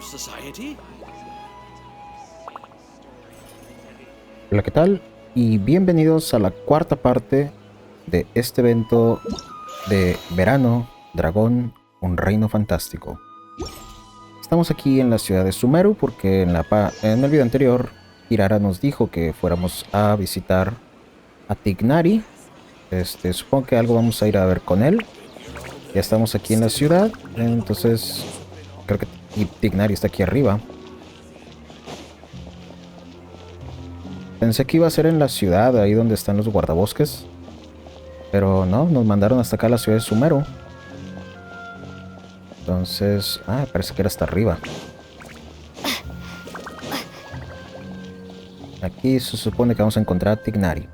society? Hola, ¿qué tal? Y bienvenidos a la cuarta parte de este evento de Verano, Dragón, un reino fantástico. Estamos aquí en la ciudad de Sumeru porque en el video anterior Kirara nos dijo que fuéramos a visitar a Tignari. Supongo que algo vamos a ir a ver con él. Ya estamos aquí en la ciudad, entonces creo que Tignari está aquí arriba. Pensé que iba a ser en la ciudad, ahí donde están los guardabosques. Pero no, nos mandaron hasta acá a la ciudad de Sumeru. Entonces, parece que era hasta arriba. Aquí se supone que vamos a encontrar a Tignari.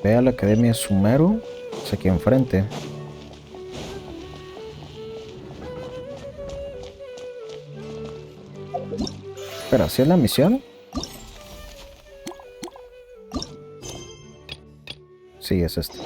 Ve a la Academia Sumeru. Es aquí enfrente. Espera, ¿sí es la misión? Sí, es este.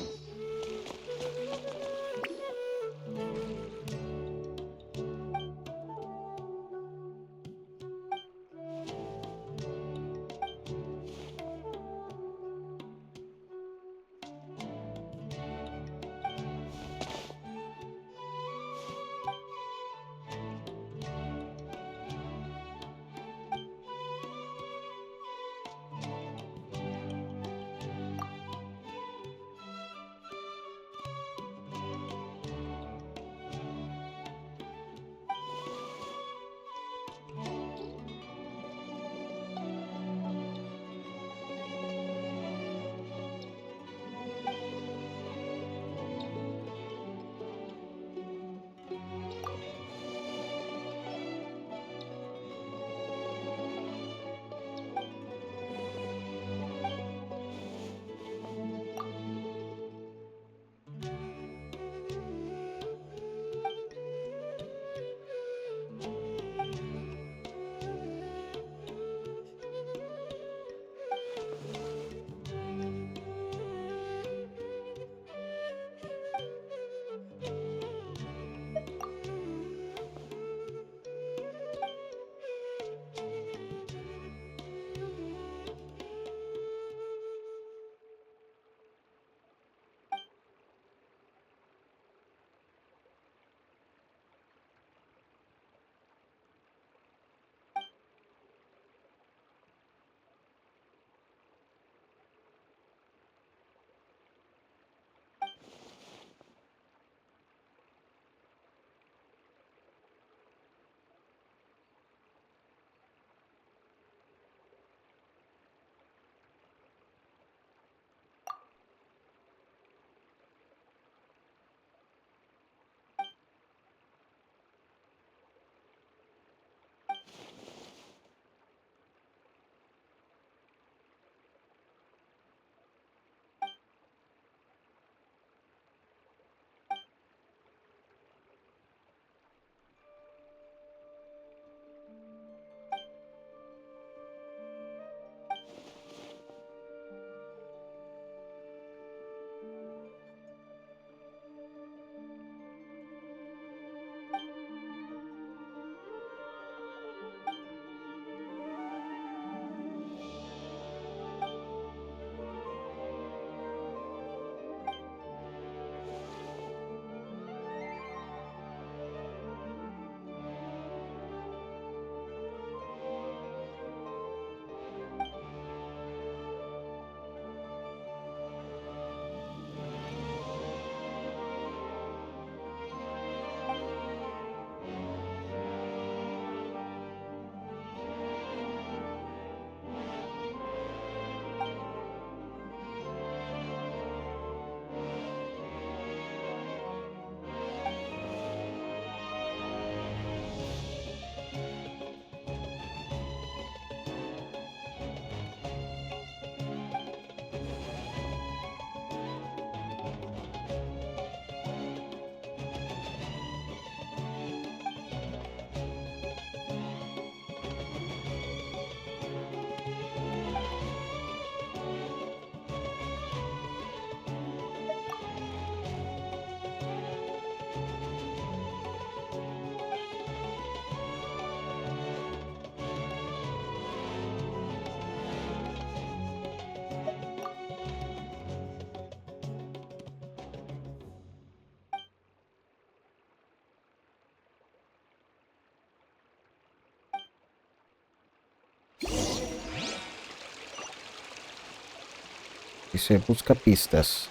Y se busca pistas.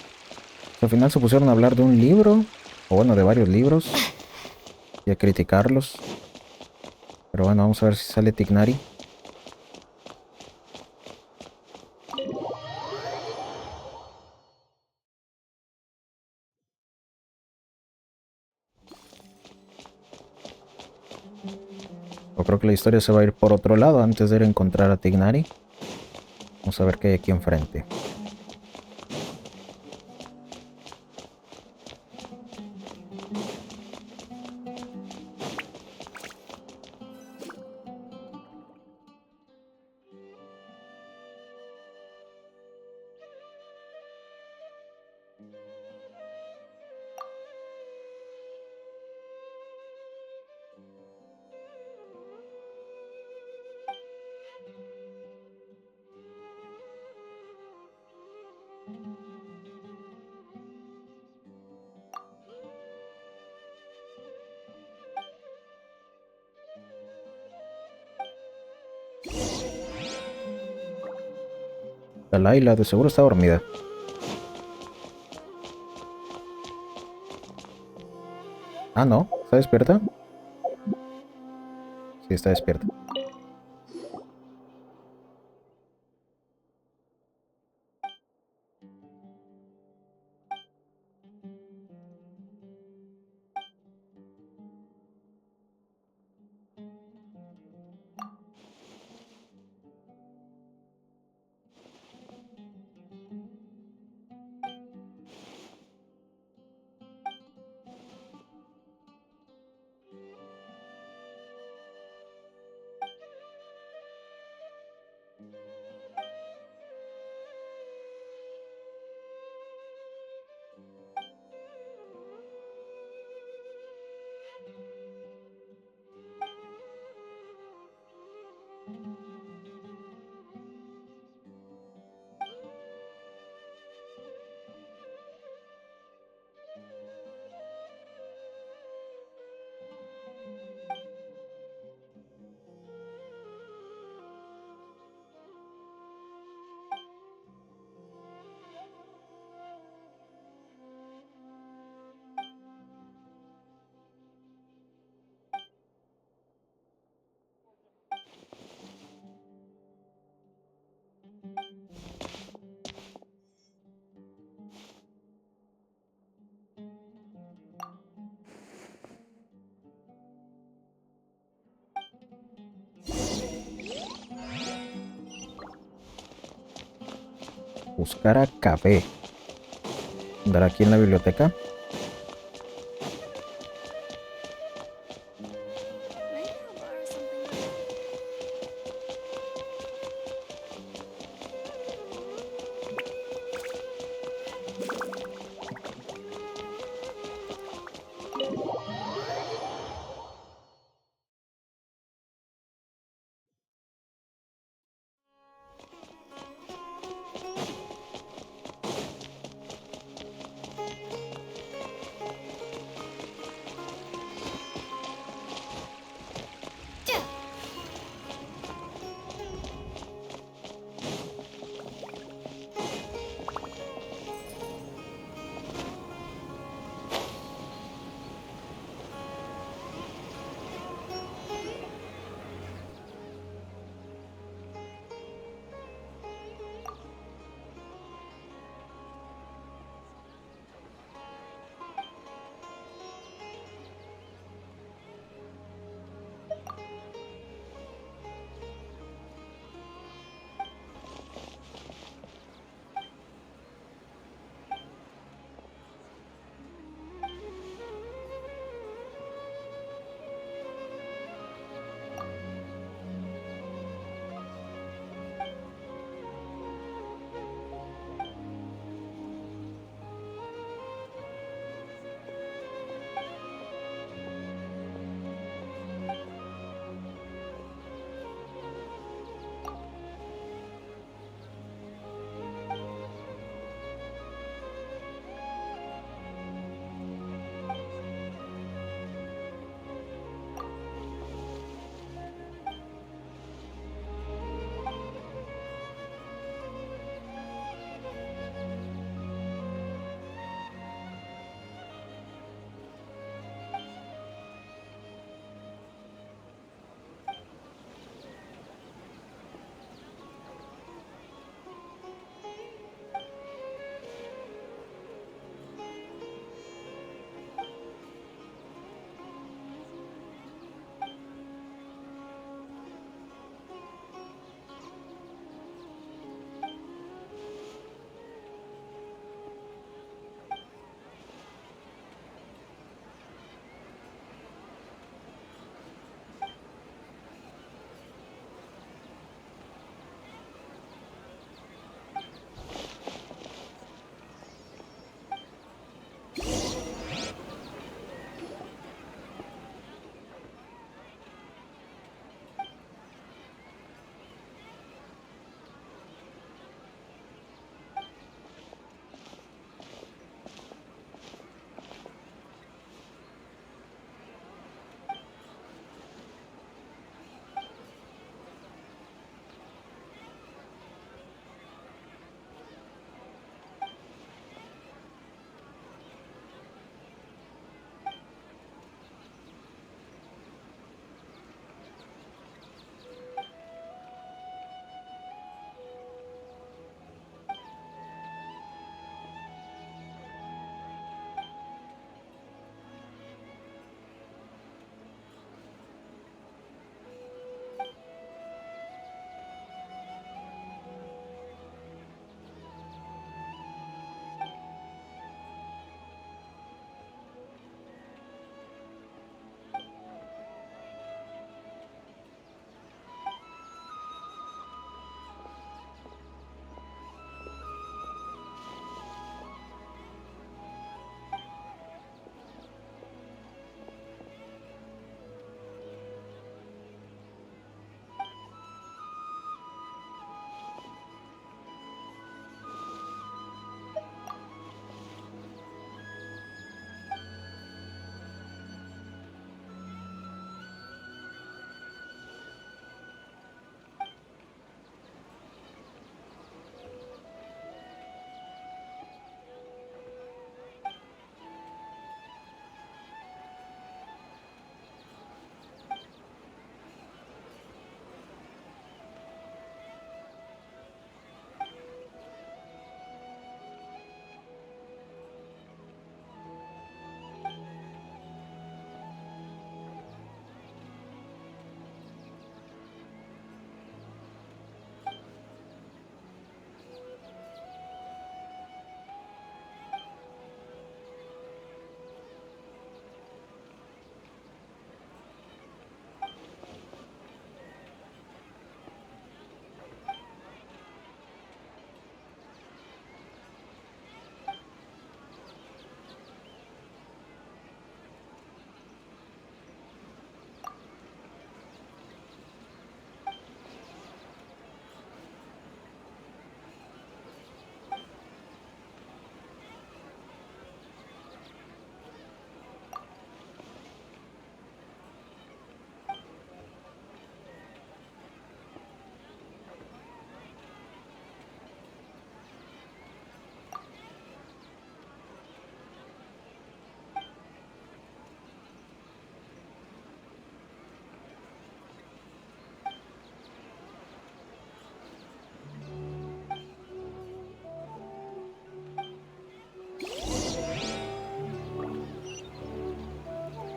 Al final se pusieron a hablar de un libro, o bueno, de varios libros, y a criticarlos. Pero bueno, vamos a ver si sale Tignari. O creo que la historia se va a ir por otro lado antes de ir a encontrar a Tignari. Vamos a ver qué hay aquí enfrente. La Laila de seguro está dormida. Ah, no. ¿Está despierta? Sí, está despierta. Buscar a KB. ¿Andar aquí en la biblioteca?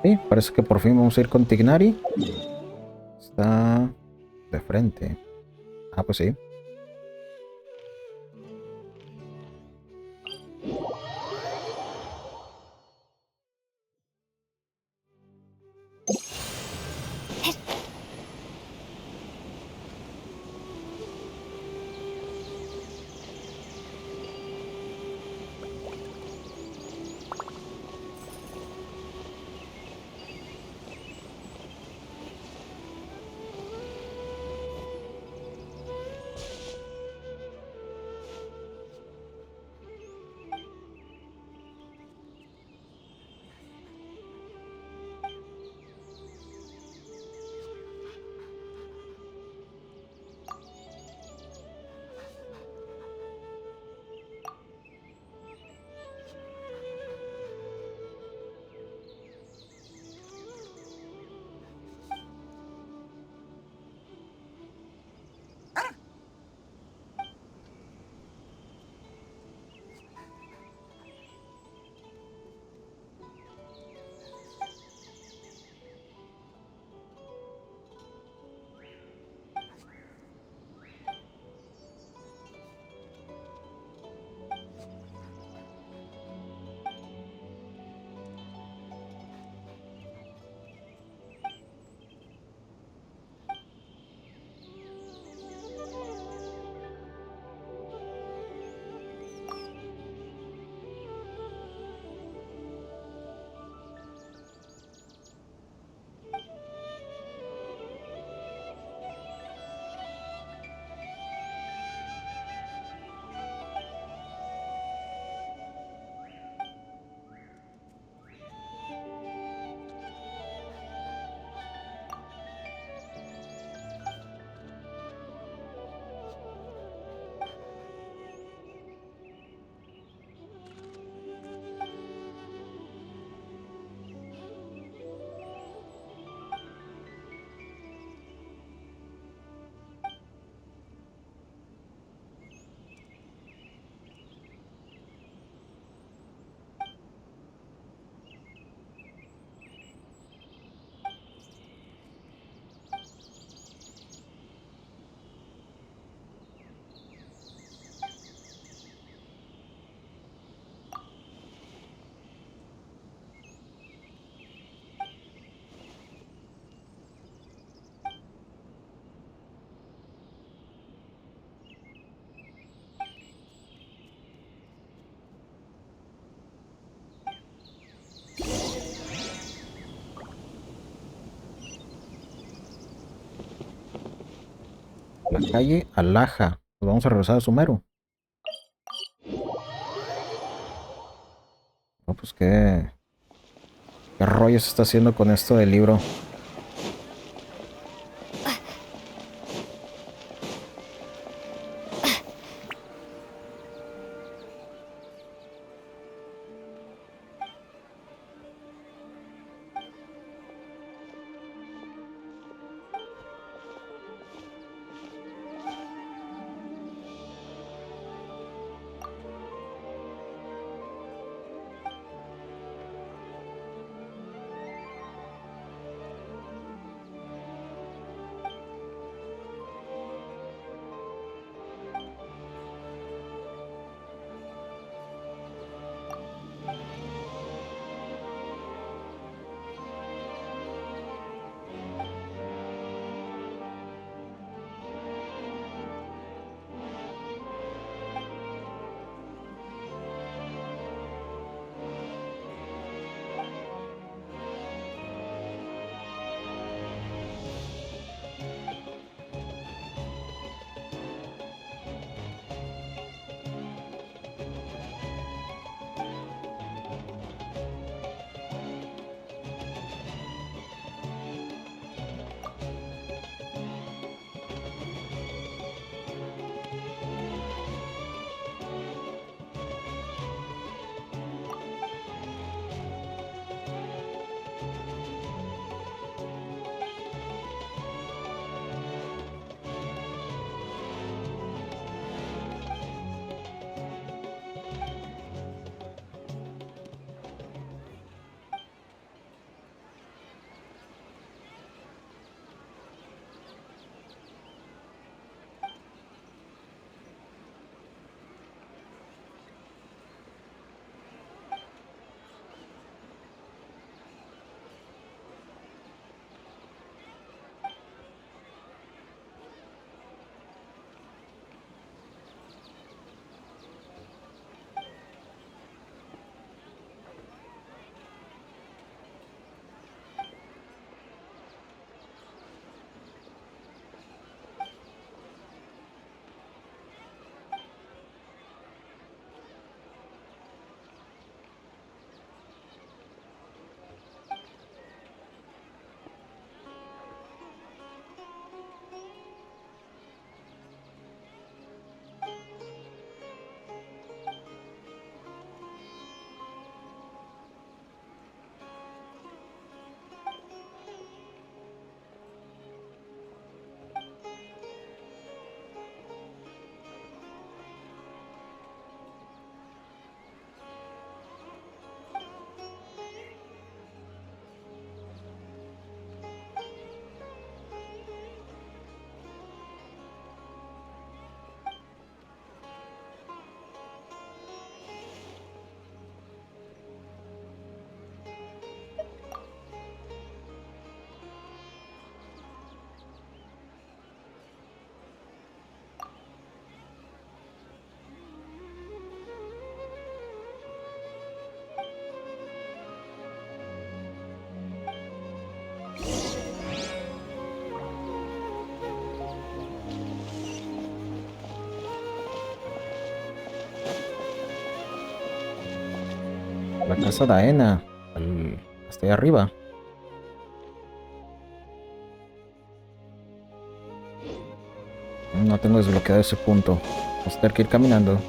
Sí, parece que por fin vamos a ir con Tignari. Está de frente. Ah, pues sí. La calle Alaja. Nos vamos a regresar a Sumero. No, pues qué rollo se está haciendo con esto del libro. La casa de Aena. Hasta ahí arriba. No tengo desbloqueado ese punto. Vamos a tener que ir caminando.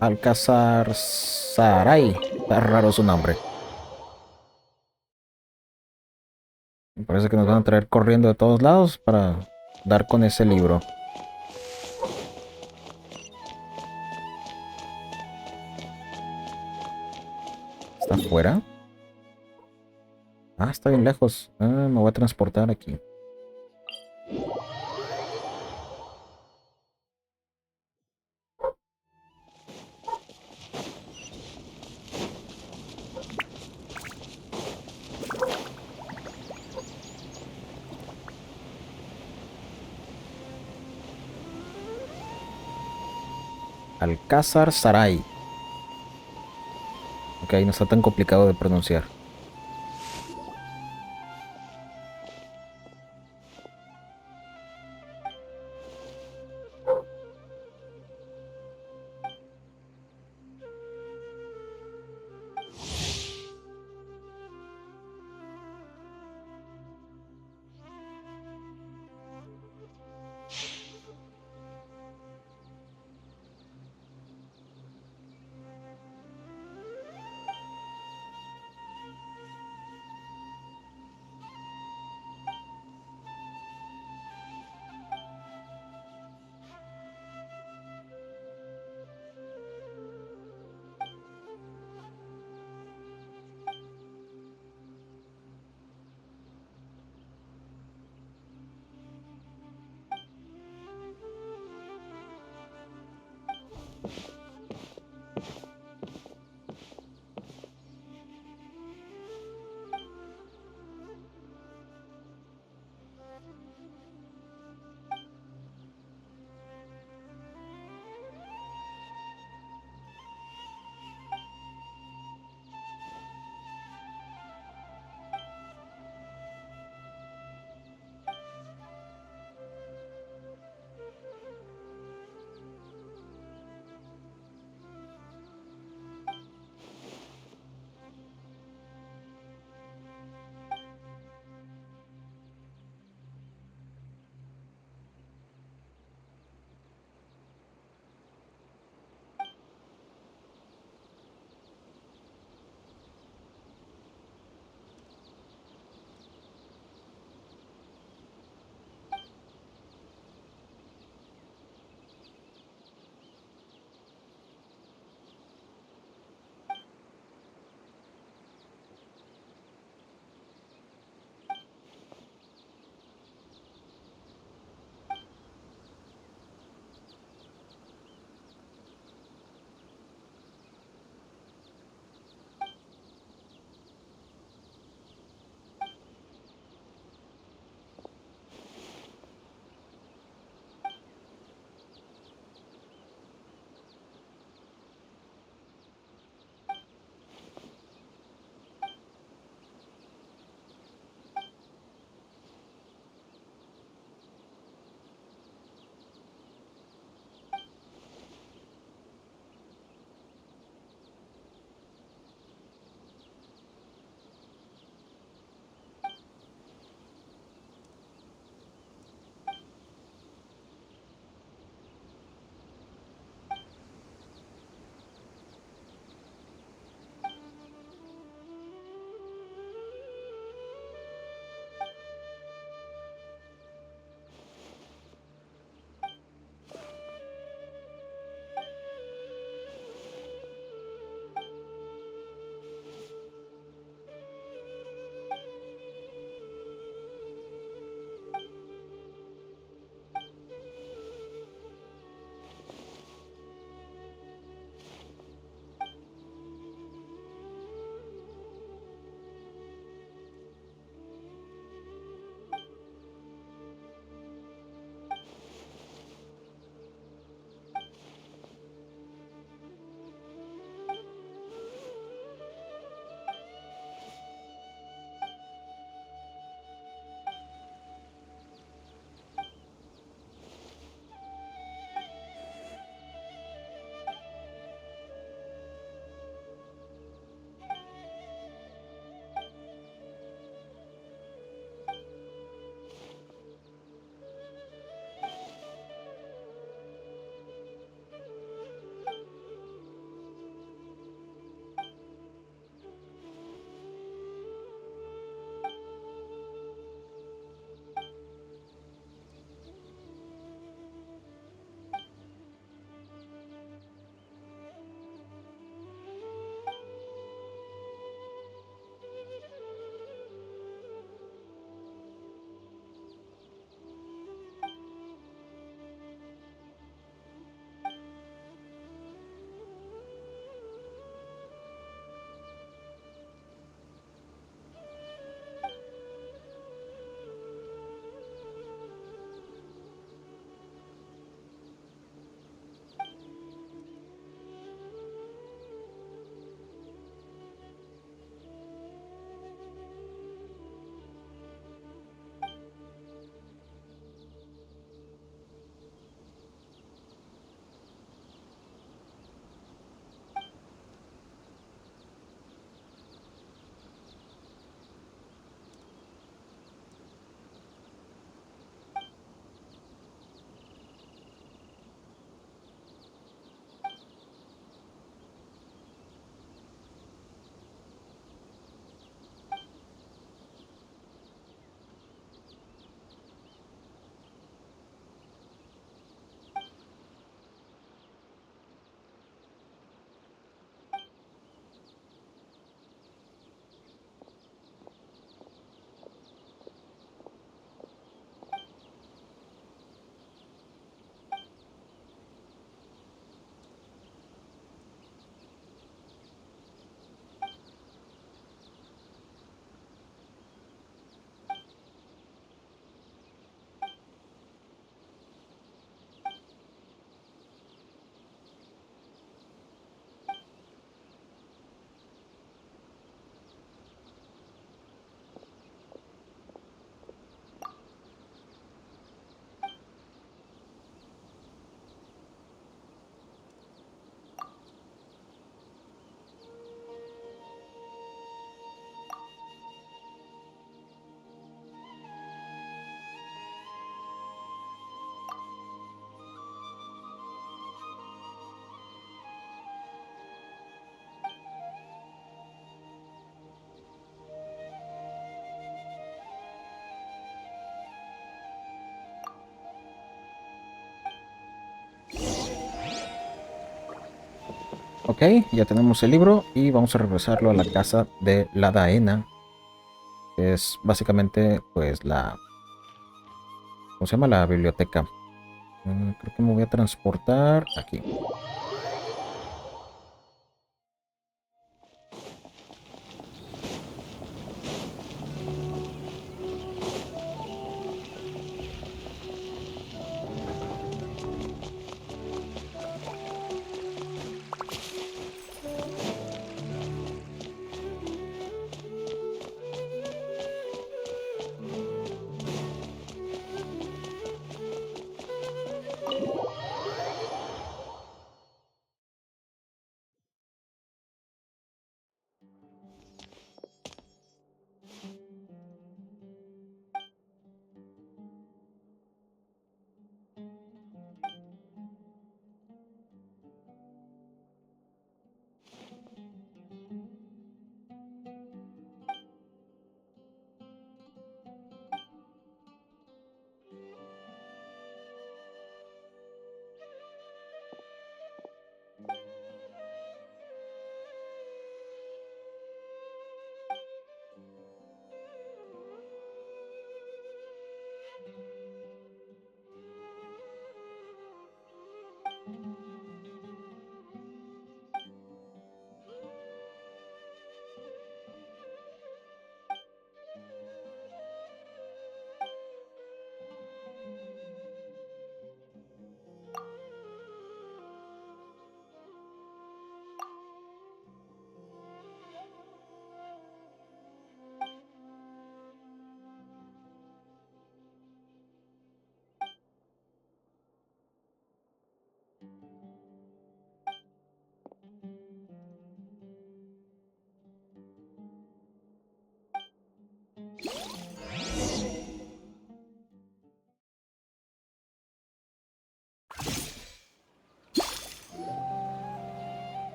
Alcázar Saray. Está raro su nombre. Me parece que nos van a traer corriendo de todos lados para dar con ese libro. ¿Está afuera? Ah, está bien lejos. Ah, me voy a transportar aquí. Alcázar Saray. Ok, no está tan complicado de pronunciar. Ok, ya tenemos el libro y vamos a regresarlo a la casa de la Daena. Que es básicamente, pues, ¿cómo se llama? La biblioteca. Creo que me voy a transportar aquí.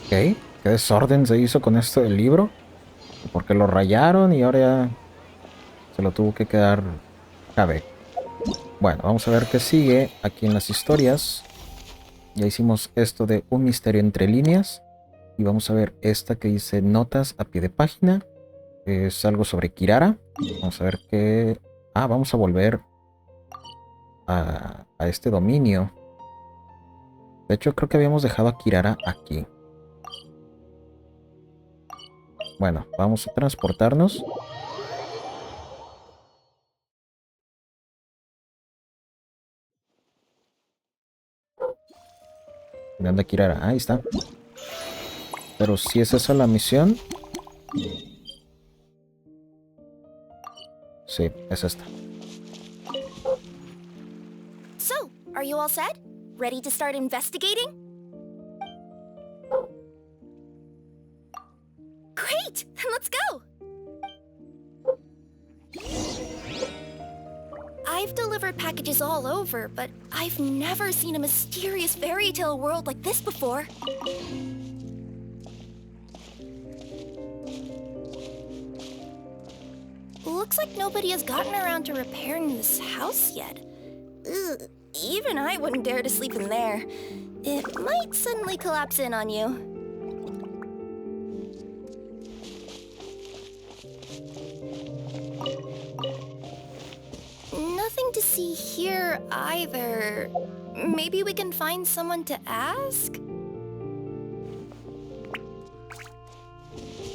Ok, qué desorden se hizo con esto del libro. Porque lo rayaron y ahora ya se lo tuvo que quedar Cabe. Bueno, vamos a ver qué sigue aquí en las historias. Ya hicimos esto de un misterio entre líneas. Y vamos a ver esta que dice notas a pie de página. Es algo sobre Kirara. Vamos a ver qué... Ah, vamos a volver a este dominio. De hecho, creo que habíamos dejado a Kirara aquí. Bueno, vamos a transportarnos. ¿Dónde Kirara? Ahí está. Pero si es esa la misión. Sí, es esta. So, are you all set? Ready to start investigating? Great! Let's go! I've delivered packages all over, but I've never seen a mysterious fairy tale world like this before. Looks like nobody has gotten around to repairing this house yet. Ugh, even I wouldn't dare to sleep in there. It might suddenly collapse in on you. Nothing to see here either. Maybe we can find someone to ask?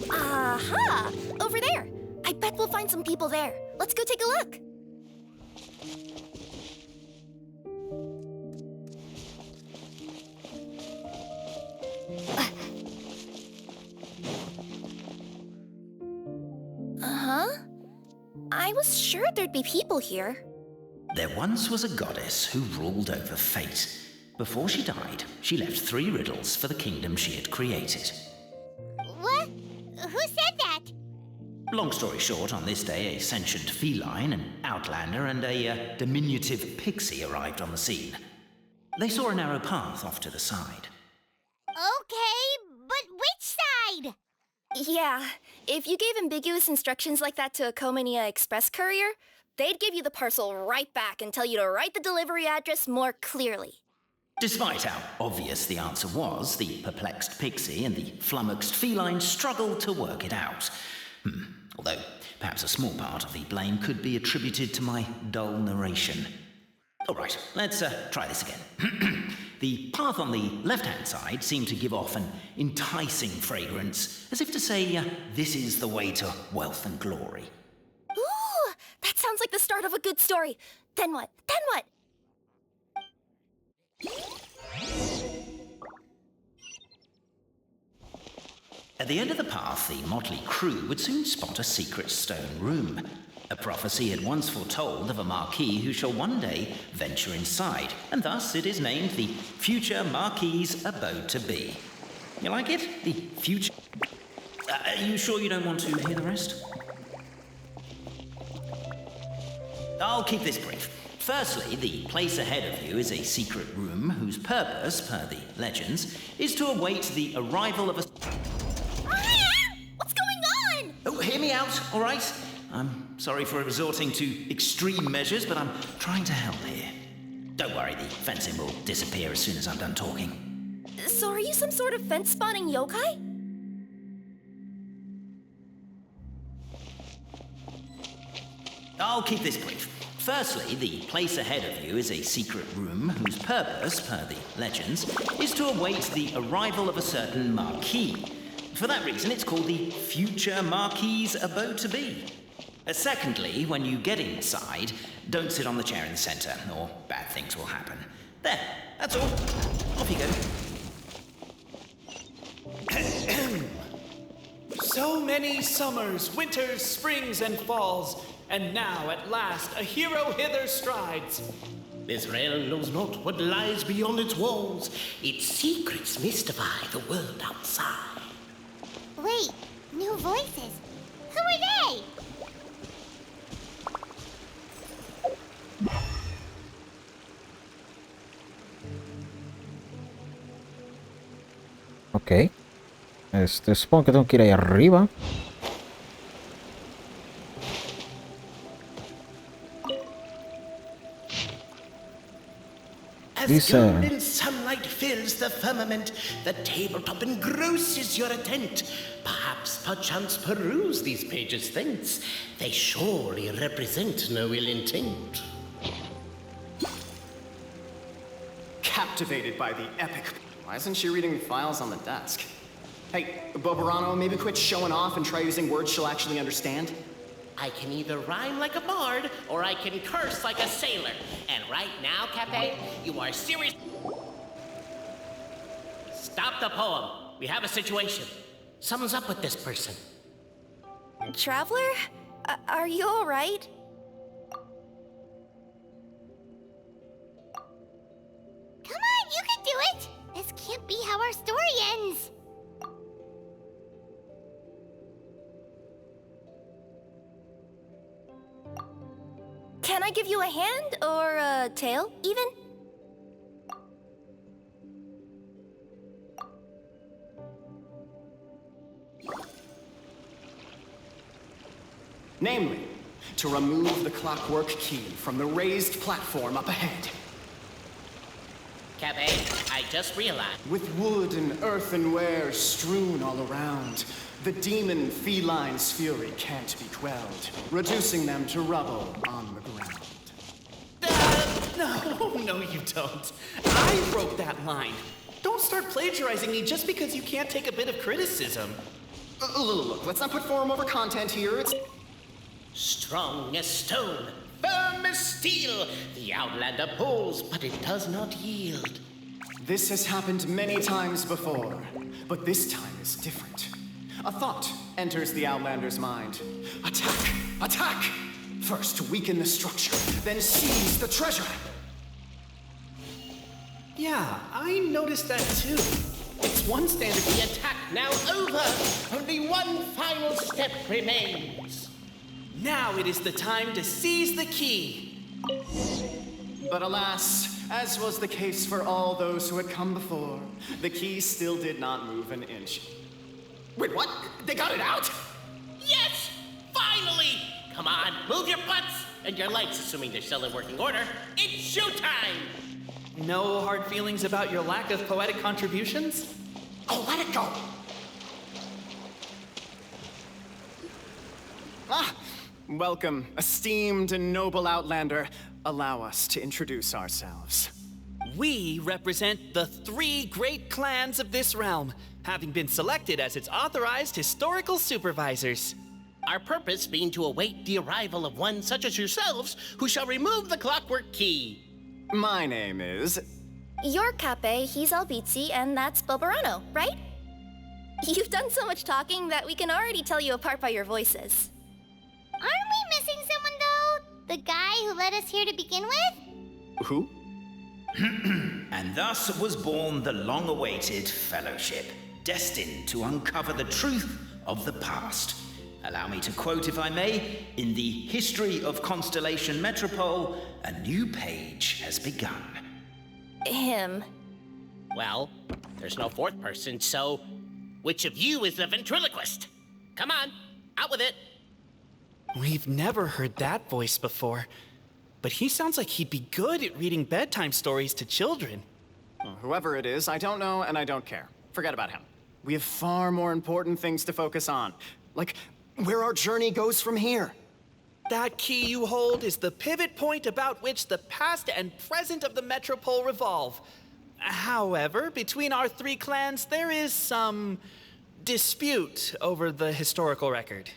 Aha! Over there! I bet we'll find some people there. Let's go take a look. Uh-huh. I was sure there'd be people here. There once was a goddess who ruled over fate. Before she died, she left 3 riddles for the kingdom she had created. What? Who said that? Long story short, on this day, a sentient feline, an outlander, and a diminutive pixie arrived on the scene. They saw a narrow path off to the side. Okay, but which side? Yeah, if you gave ambiguous instructions like that to a Comania Express courier, they'd give you the parcel right back and tell you to write the delivery address more clearly. Despite how obvious the answer was, the perplexed pixie and the flummoxed feline struggled to work it out. Although, perhaps a small part of the blame could be attributed to my dull narration. All right, let's try this again. The path on the left-hand side seemed to give off an enticing fragrance, as if to say, this is the way to wealth and glory. Ooh, that sounds like the start of a good story. Then what? Then what? At the end of the path, the motley crew would soon spot a secret stone room. A prophecy had once foretold of a marquis who shall one day venture inside, and thus it is named the future marquis's abode to be. You like it? The future... Are you sure you don't want to hear the rest? I'll keep this brief. Firstly, the place ahead of you is a secret room whose purpose, per the legends, is to await the arrival of a... What's going on? Oh, hear me out, all right? I'm sorry for resorting to extreme measures, but I'm trying to help here. Don't worry, the fencing will disappear as soon as I'm done talking. So are you some sort of fence-spotting yokai? I'll keep this brief. Firstly, the place ahead of you is a secret room whose purpose, per the legends, is to await the arrival of a certain marquis. For that reason, it's called the future marquis's abode to be. Secondly, when you get inside, don't sit on the chair in the center, or bad things will happen. There, that's all. Off you go. So many summers, winters, springs, and falls, and now at last a hero hither strides. This realm knows not what lies beyond its walls. Its secrets mystify the world outside. Wait, new voices. Who are they? Ok. Supongo que tengo que ir ahí arriba. As golden sunlight fills the firmament, the tabletop engrosses your attent. Perchance peruse these pages thence. They surely represent no ill intent. Captivated by the epic. Why isn't she reading files on the desk? Hey, Verano, maybe quit showing off and try using words she'll actually understand? I can either rhyme like a bard, or I can curse like a sailor. And right now, Cafe, you are serious... Stop the poem. We have a situation. Something's up with this person. Traveler? Are you alright? Come on, you can do it! This can't be how our story ends! Can I give you a hand or a tail, even? Namely, to remove the clockwork key from the raised platform up ahead. Cafe, I just realized. With wood and earthenware strewn all around, the demon feline's fury can't be quelled, reducing them to rubble on the ground. No, you don't. I wrote that line. Don't start plagiarizing me just because you can't take a bit of criticism. Look, let's not put form over content here. It's... Strong as stone, firm as steel, the Outlander pulls, but it does not yield. This has happened many times before, but this time is different. A thought enters the Outlander's mind. Attack! Attack! First weaken the structure, then seize the treasure. Yeah, I noticed that too. It's one standard. The attack now over. Only one final step remains. Now it is the time to seize the key. But alas, as was the case for all those who had come before, the key still did not move an inch. Wait, what? They got it out? Yes! Finally! Come on, move your butts! And your lights, assuming they're still in working order. It's showtime! No hard feelings about your lack of poetic contributions? Oh, let it go! Welcome, esteemed and noble Outlander. Allow us to introduce ourselves. We represent the 3 great clans of this realm, having been selected as its authorized historical supervisors. Our purpose being to await the arrival of one such as yourselves who shall remove the clockwork key. My name is... You're Cape, he's Albizzi, and that's Verano, right? You've done so much talking that we can already tell you apart by your voices. Aren't we missing someone, though? The guy who led us here to begin with? Who? And thus was born the long-awaited fellowship, destined to uncover the truth of the past. Allow me to quote, if I may, in the history of Constellation Metropole, a new page has begun. Him. Well, there's no 4th person, so which of you is the ventriloquist? Come on, out with it. We've never heard that voice before, but he sounds like he'd be good at reading bedtime stories to children. Well, whoever it is, I don't know and I don't care. Forget about him. We have far more important things to focus on, like where our journey goes from here. That key you hold is the pivot point about which the past and present of the Metropole revolve. However, between our 3 clans, there is some dispute over the historical record.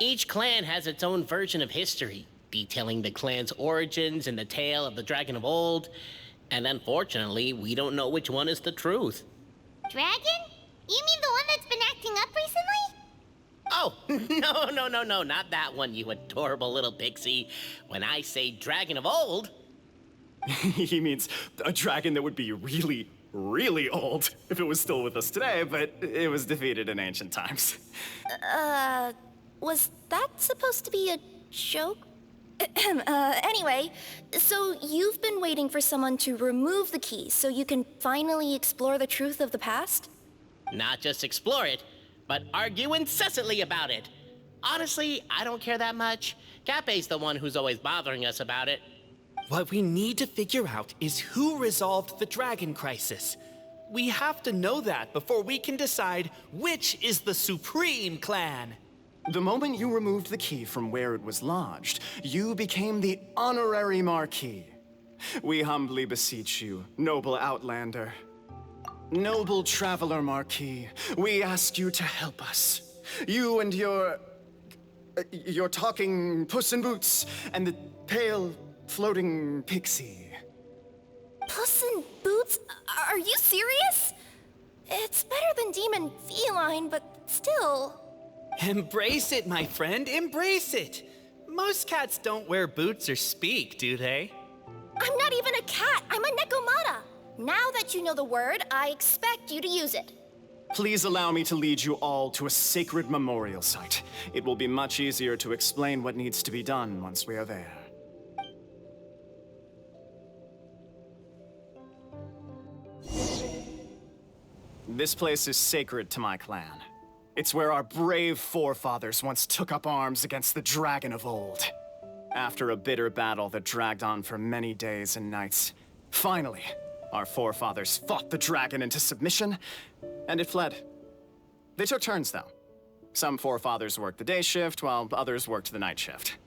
Each clan has its own version of history, detailing the clan's origins and the tale of the dragon of old. And unfortunately, we don't know which one is the truth. Dragon? You mean the one that's been acting up recently? Oh, no, not that one, you adorable little pixie. When I say dragon of old... He means a dragon that would be really, really old if it was still with us today, but it was defeated in ancient times. Was that supposed to be a joke? Anyway, so you've been waiting for someone to remove the key so you can finally explore the truth of the past? Not just explore it, but argue incessantly about it. Honestly, I don't care that much. Cape's the one who's always bothering us about it. What we need to figure out is who resolved the dragon crisis. We have to know that before we can decide which is the supreme clan. The moment you removed the key from where it was lodged, you became the honorary Marquis. We humbly beseech you, noble Outlander. Noble Traveler Marquis, we ask you to help us. You and your talking Puss in Boots and the pale floating pixie. Puss in Boots? Are you serious? demon feline, but still. Embrace it, my friend, embrace it. Most cats don't wear boots or speak, do they? I'm not even a cat, I'm a nekomata. Now that you know the word, I expect you to use it. Please allow me to lead you all to a sacred memorial site. It will be much easier to explain what needs to be done once we are there. This place is sacred to my clan. It's where our brave forefathers once took up arms against the dragon of old. After a bitter battle that dragged on for many days and nights, finally, our forefathers fought the dragon into submission, and it fled. They took turns, though. Some forefathers worked the day shift, while others worked the night shift.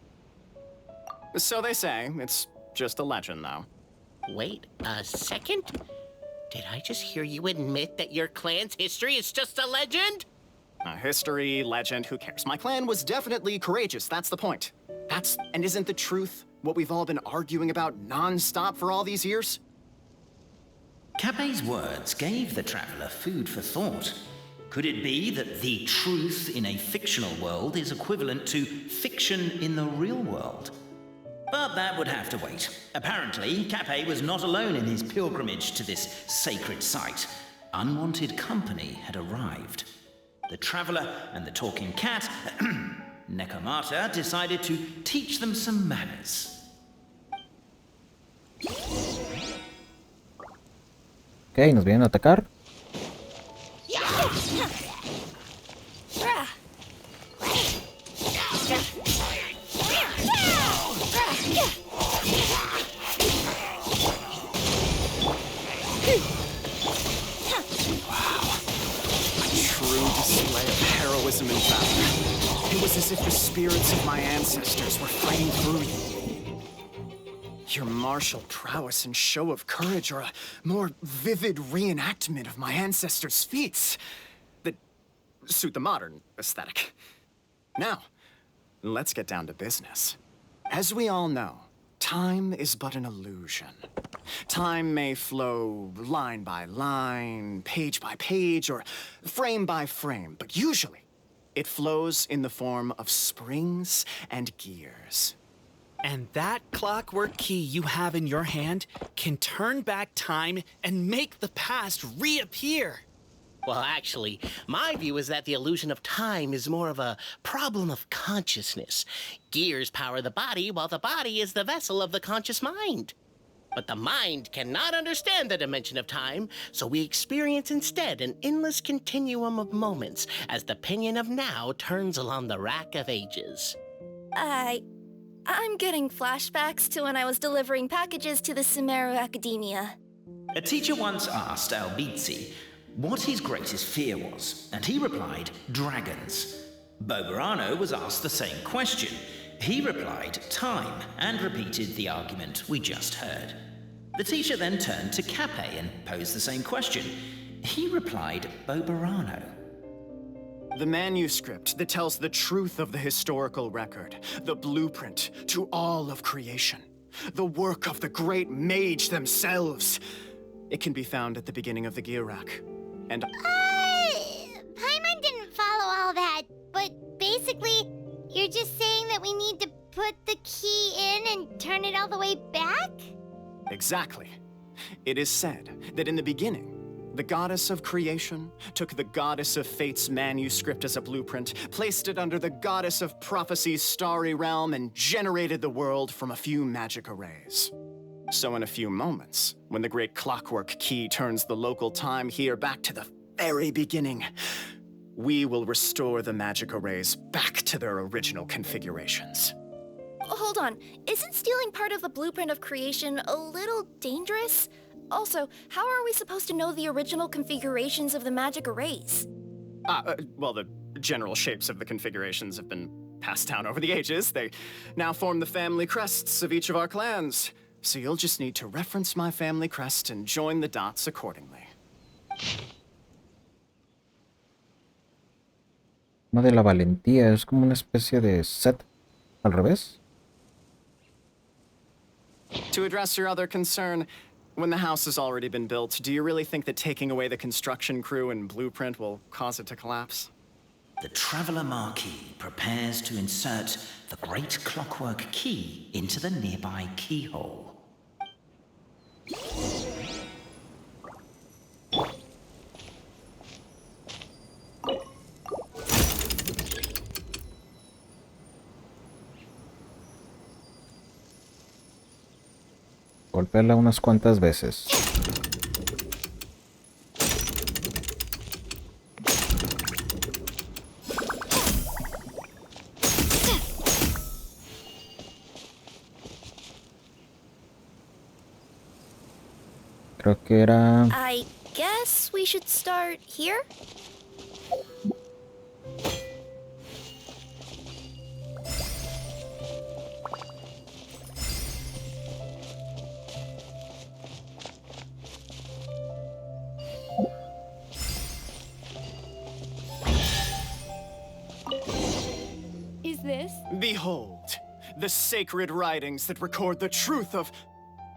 So they say. It's just a legend, though. Wait a second? Did I just hear you admit that your clan's history is just a legend? History, legend, who cares? My clan was definitely courageous, that's the point. And isn't the truth what we've all been arguing about non-stop for all these years? Capet's words gave the traveler food for thought. Could it be that the truth in a fictional world is equivalent to fiction in the real world? But that would have to wait. Apparently, Capet was not alone in his pilgrimage to this sacred site. Unwanted company had arrived. The traveler and the talking cat, Nekomata, decided to teach them some manners. Ok, nos vienen a atacar. Display of heroism and valor. It was as if the spirits of my ancestors were fighting through you. Your martial prowess and show of courage are a more vivid reenactment of my ancestors' feats that suit the modern aesthetic. Now, let's get down to business. As we all know, time is but an illusion. Time may flow line by line, page by page, or frame by frame, but usually it flows in the form of springs and gears. And that clockwork key you have in your hand can turn back time and make the past reappear. Well, actually, my view is that the illusion of time is more of a problem of consciousness. Gears power the body, while the body is the vessel of the conscious mind. But the mind cannot understand the dimension of time, so we experience instead an endless continuum of moments as the pinion of now turns along the rack of ages. I'm getting flashbacks to when I was delivering packages to the Sumeru Academia. A teacher once asked Albizzi what his greatest fear was, and he replied, dragons. Verano was asked the same question. He replied, time, and repeated the argument we just heard. The teacher then turned to Capet and posed the same question. He replied, Verano. The manuscript that tells the truth of the historical record, the blueprint to all of creation, the work of the great mage themselves. It can be found at the beginning of the gear rack. And Paimon didn't follow all that, but basically, you're just saying that we need to put the key in and turn it all the way back? Exactly. It is said that in the beginning, the goddess of creation took the goddess of fate's manuscript as a blueprint, placed it under the goddess of prophecy's starry realm, and generated the world from a few magic arrays. So in a few moments, when the great clockwork key turns the local time here back to the very beginning, we will restore the magic arrays back to their original configurations. Hold on, isn't stealing part of the blueprint of creation a little dangerous? Also, how are we supposed to know the original configurations of the magic arrays? Well, the general shapes of the configurations have been passed down over the ages. They now form the family crests of each of our clans. So you'll just need to reference my family crest and join the dots accordingly. Tema de la valentía es como una especie de set al revés. To address your other concern, When the house has already been built, do you really think that taking away the construction crew and blueprint will cause it to collapse? The Traveler Marquis prepares to insert the great clockwork key into the nearby keyhole. Golpearla unas cuantas veces. Creo que era... I guess we should start here? Is this? Behold, the sacred writings that record the truth of...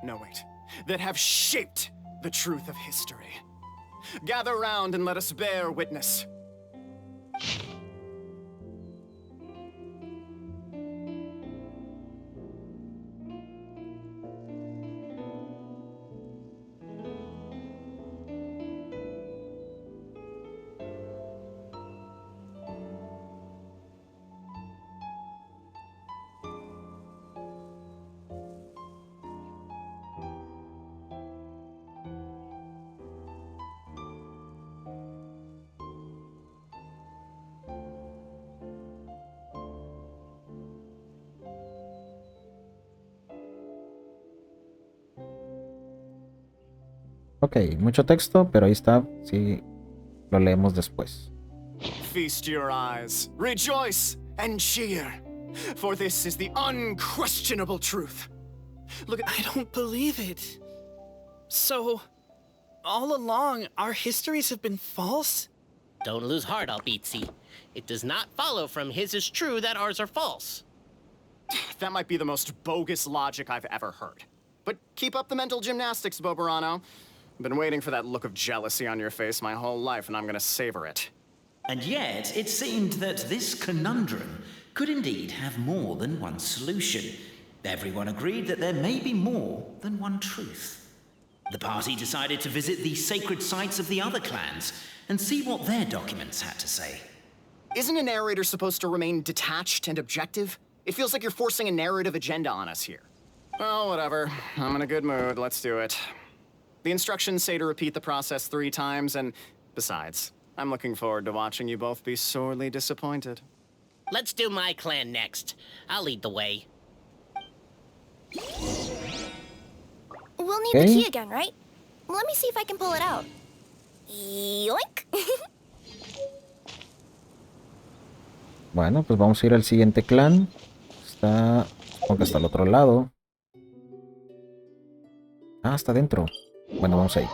No, wait. That have shaped the truth of history. Gather round and let us bear witness. Ok, mucho texto, pero ahí está. Sí, lo leemos después. Feast your eyes, rejoice and cheer, for this is the unquestionable truth. Look, I don't believe it. So, all along, our histories have been false? Don't lose heart, Albizzi. It does not follow from his is true that ours are false. That might be the most bogus logic I've ever heard. But keep up the mental gymnastics, Verano. I've been waiting for that look of jealousy on your face my whole life, and I'm gonna savor it. And yet, it seemed that this conundrum could indeed have more than one solution. Everyone agreed that there may be more than one truth. The party decided to visit the sacred sites of the other clans and see what their documents had to say. Isn't a narrator supposed to remain detached and objective? It feels like you're forcing a narrative agenda on us here. Well, whatever. I'm in a good mood. Let's do it. The instructions say to repeat the process 3 times, and besides, I'm looking forward to watching you both be sorely disappointed. Let's do my clan next. I'll lead the way. We'll need the key again, right? Let me see if I can pull it out. Yoink! Bueno, pues vamos a ir al siguiente clan. Está... Supongo que está al otro lado. Ah, está dentro. Bueno, vamos ahí.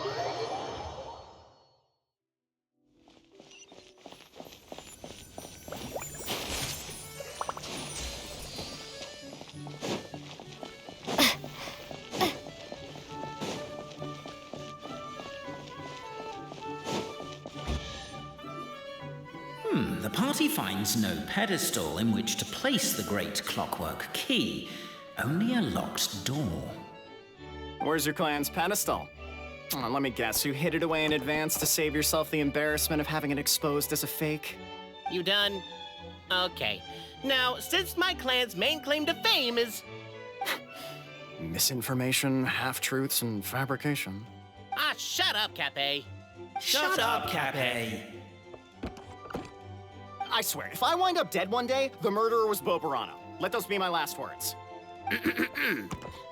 The party finds no pedestal in which to place the great clockwork key, only a locked door. Where's your clan's pedestal? Oh, let me guess, you hid it away in advance to save yourself the embarrassment of having it exposed as a fake? You done? Okay. Now, since my clan's main claim to fame is... Misinformation, half-truths, and fabrication. Ah, shut up, Cape. Shut up, Cape. I swear, if I wind up dead one day, the murderer was Verano. Let those be my last words.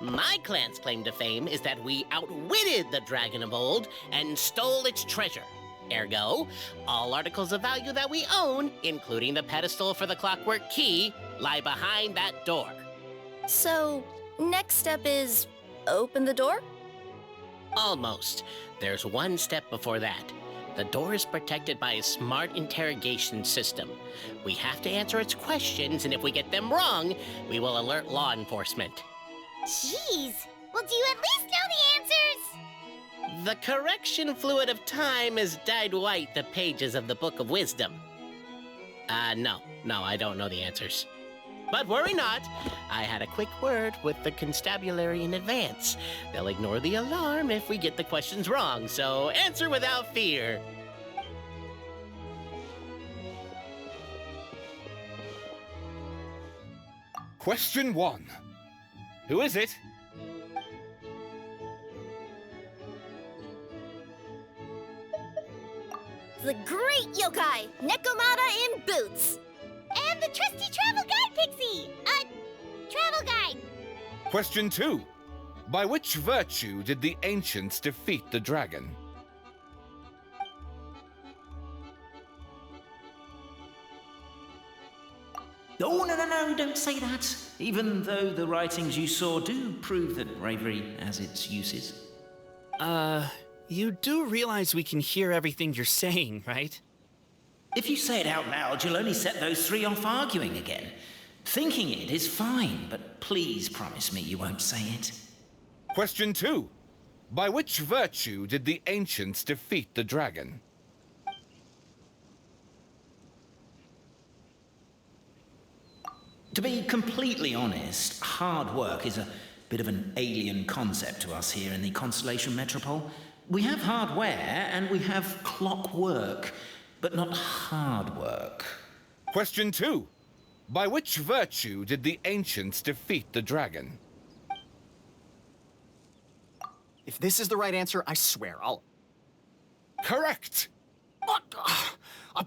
My clan's claim to fame is that we outwitted the dragon of old and stole its treasure. Ergo, all articles of value that we own, including the pedestal for the clockwork key, lie behind that door. So, next step is open the door? Almost. There's one step before that. The door is protected by a smart interrogation system. We have to answer its questions, and if we get them wrong, we will alert law enforcement. Jeez. Well, do you at least know the answers? The correction fluid of time has dyed white the pages of the Book of Wisdom. No, I don't know the answers. But worry not, I had a quick word with the constabulary in advance. They'll ignore the alarm if we get the questions wrong, so answer without fear. Question 1. Who is it? The great yokai, Nekomata in boots. And the trusty travel guide, Pixie! Travel guide! Question 2. By which virtue did the ancients defeat the dragon? Oh, no, don't say that. Even though the writings you saw do prove that bravery has its uses. You do realize we can hear everything you're saying, right? If you say it out loud, you'll only set those three off arguing again. Thinking it is fine, but please promise me you won't say it. Question 2. By which virtue did the ancients defeat the dragon? To be completely honest, hard work is a bit of an alien concept to us here in the Constellation Metropole. We have hardware and we have clockwork, but not hard work. Question 2. By which virtue did the ancients defeat the dragon? If this is the right answer, I swear I'll... Correct! What? A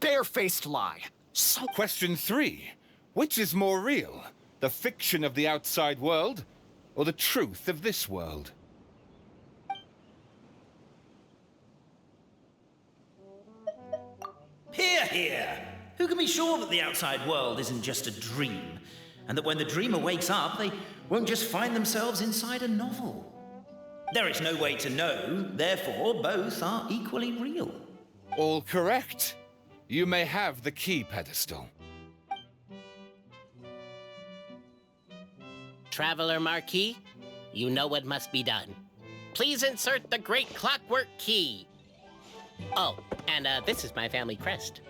barefaced lie. So... Question 3. Which is more real? The fiction of the outside world, or the truth of this world? Hear, hear! Who can be sure that the outside world isn't just a dream? And that when the dreamer wakes up, they won't just find themselves inside a novel? There is no way to know, therefore both are equally real. All correct. You may have the key pedestal. Traveler Marquis, you know what must be done. Please insert the great clockwork key. Oh, and this is my family crest.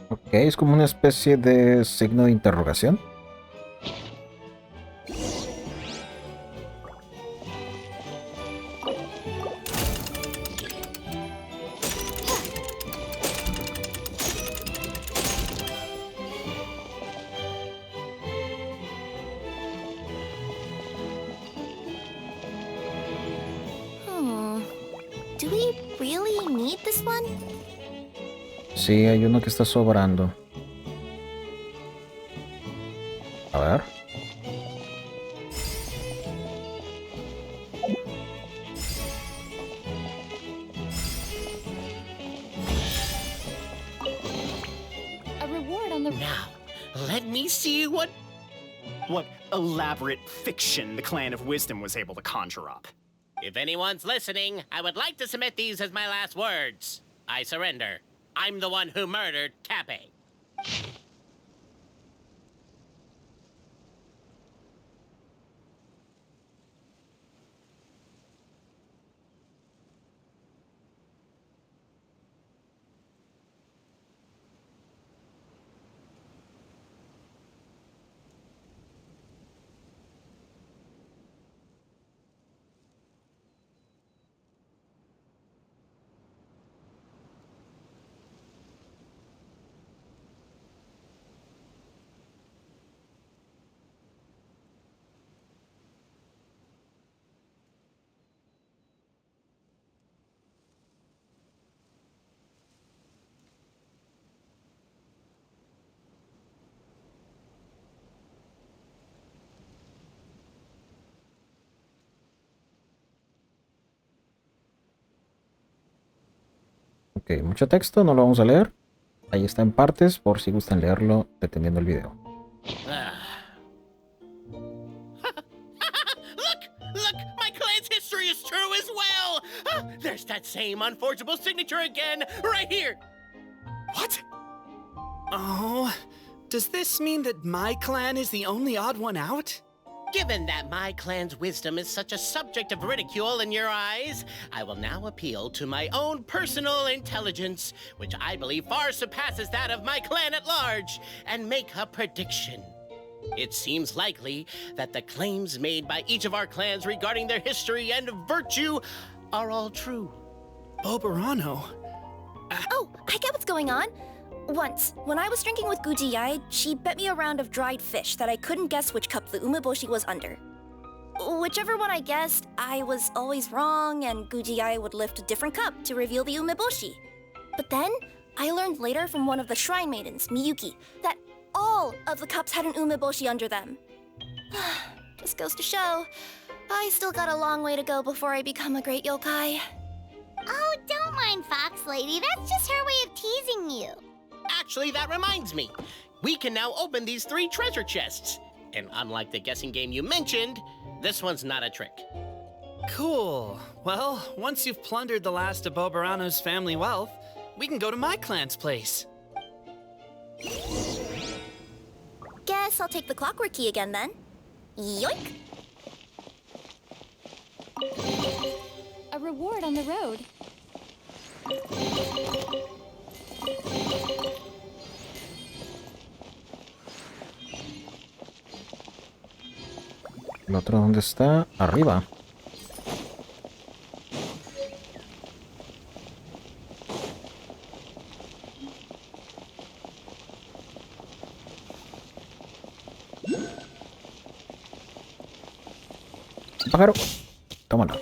Ok, es como una especie de signo de interrogación. Do we really need this one? Sí, hay uno que está sobrando. A ver. A reward on the... Now, let me see what elaborate fiction the Clan of Wisdom was able to conjure up. If anyone's listening, I would like to submit these as my last words. I surrender. I'm the one who murdered Tappy. Ok, mucho texto, no lo vamos a leer. Ahí está en partes por si gustan leerlo deteniendo el video. Look! My clan's history is true as well! There's that same unforgeable signature again, right here! What? Oh, does this mean that my clan is the only odd one out? Given that my clan's wisdom is such a subject of ridicule in your eyes, I will now appeal to my own personal intelligence, which I believe far surpasses that of my clan at large, and make a prediction. It seems likely that the claims made by each of our clans regarding their history and virtue are all true. Verano. Oh, I get what's going on. Once, when I was drinking with Gujiyai, she bet me a round of dried fish that I couldn't guess which cup the umeboshi was under. Whichever one I guessed, I was always wrong, and Gujiyai would lift a different cup to reveal the umeboshi. But then, I learned later from one of the shrine maidens, Miyuki, that all of the cups had an umeboshi under them. Just goes to show, I still got a long way to go before I become a great yokai. Oh, don't mind Fox Lady. That's just her way of teasing you. Actually, that reminds me. We can now open these 3 treasure chests. And unlike the guessing game you mentioned, this one's not a trick. Cool. Well, once you've plundered the last of Verano's family wealth, we can go to my clan's place. Guess I'll take the clockwork key again then. Yoink! A reward on the road. ¿El otro dónde está? Arriba. Pájaro. Tómala.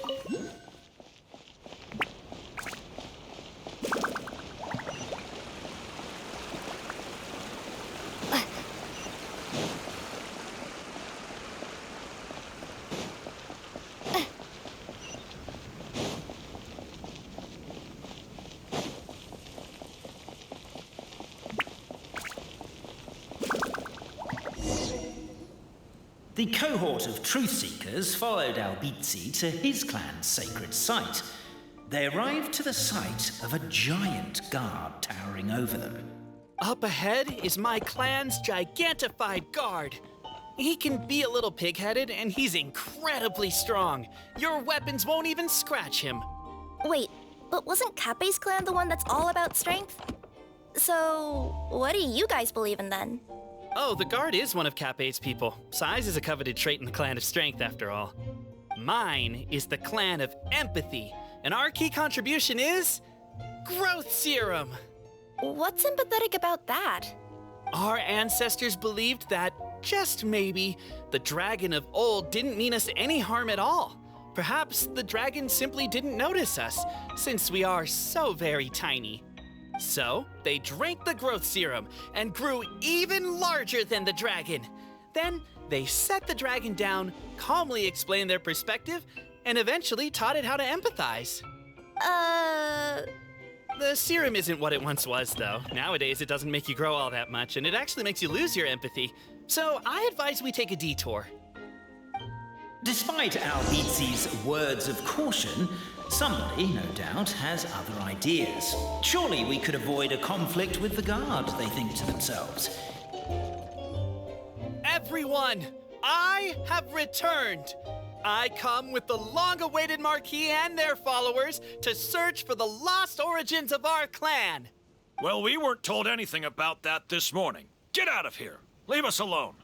The cohort of truth seekers followed Albizzi to his clan's sacred site. They arrived to the site of a giant guard towering over them. Up ahead is my clan's gigantified guard. He can be a little pig-headed, and he's incredibly strong. Your weapons won't even scratch him. Wait, but wasn't Kappe's clan the one that's all about strength? So, what do you guys believe in then? Oh, the guard is one of Kappe's people. Size is a coveted trait in the clan of strength, after all. Mine is the clan of empathy, and our key contribution is growth serum. What's empathetic about that? Our ancestors believed that, just maybe, the dragon of old didn't mean us any harm at all. Perhaps the dragon simply didn't notice us, since we are so very tiny. So, they drank the growth serum and grew even larger than the dragon. Then, they set the dragon down, calmly explained their perspective, and eventually taught it how to empathize. The serum isn't what it once was, though. Nowadays, it doesn't make you grow all that much, and it actually makes you lose your empathy. So, I advise we take a detour. Despite Albizzi's words of caution, somebody, no doubt, has other ideas. Surely we could avoid a conflict with the guard, they think to themselves. Everyone, I have returned. I come with the long-awaited Marquis and their followers to search for the lost origins of our clan. Well, we weren't told anything about that this morning. Get out of here. Leave us alone.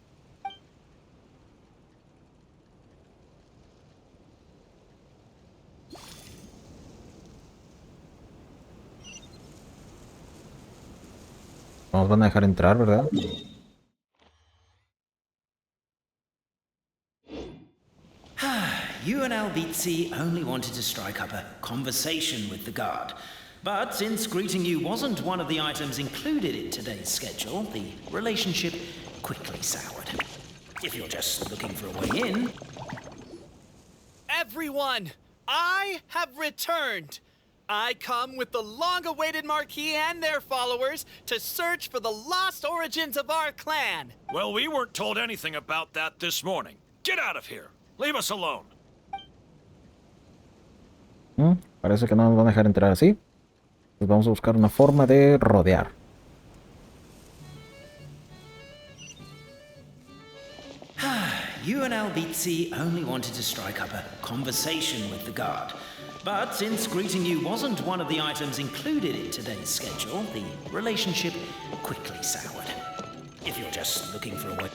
Nos van a dejar entrar, ¿verdad? You and Albizzi only wanted to strike up a conversation with the guard. But since greeting you wasn't one of the items included in today's schedule, the relationship quickly soured. If you're just looking for a way in... Everyone, I have returned. I come with the long-awaited Marquis and their followers to search for the lost origins of our clan. Well, we weren't told anything about that this morning. Get out of here. Leave us alone. Parece que no nos van a dejar entrar así. Pues vamos a buscar una forma de rodear. you and Albizzi only wanted to strike up a conversation with the guard. But since greeting you wasn't one of the items included in today's schedule, the relationship quickly soured. If you're just looking for a way...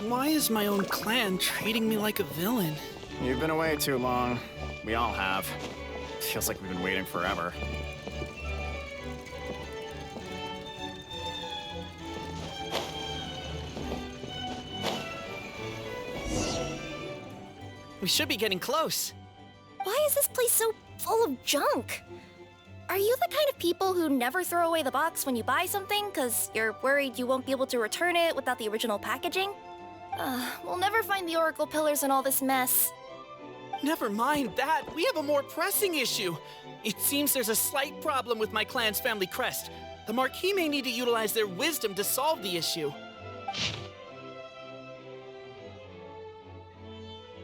Why is my own clan treating me like a villain? You've been away too long. We all have. Feels like we've been waiting forever. We should be getting close. Why is this place so full of junk? Are you the kind of people who never throw away the box when you buy something because you're worried you won't be able to return it without the original packaging? We'll never find the Oracle Pillars in all this mess. Never mind that. We have a more pressing issue. It seems there's a slight problem with my clan's family crest. The Marquis may need to utilize their wisdom to solve the issue.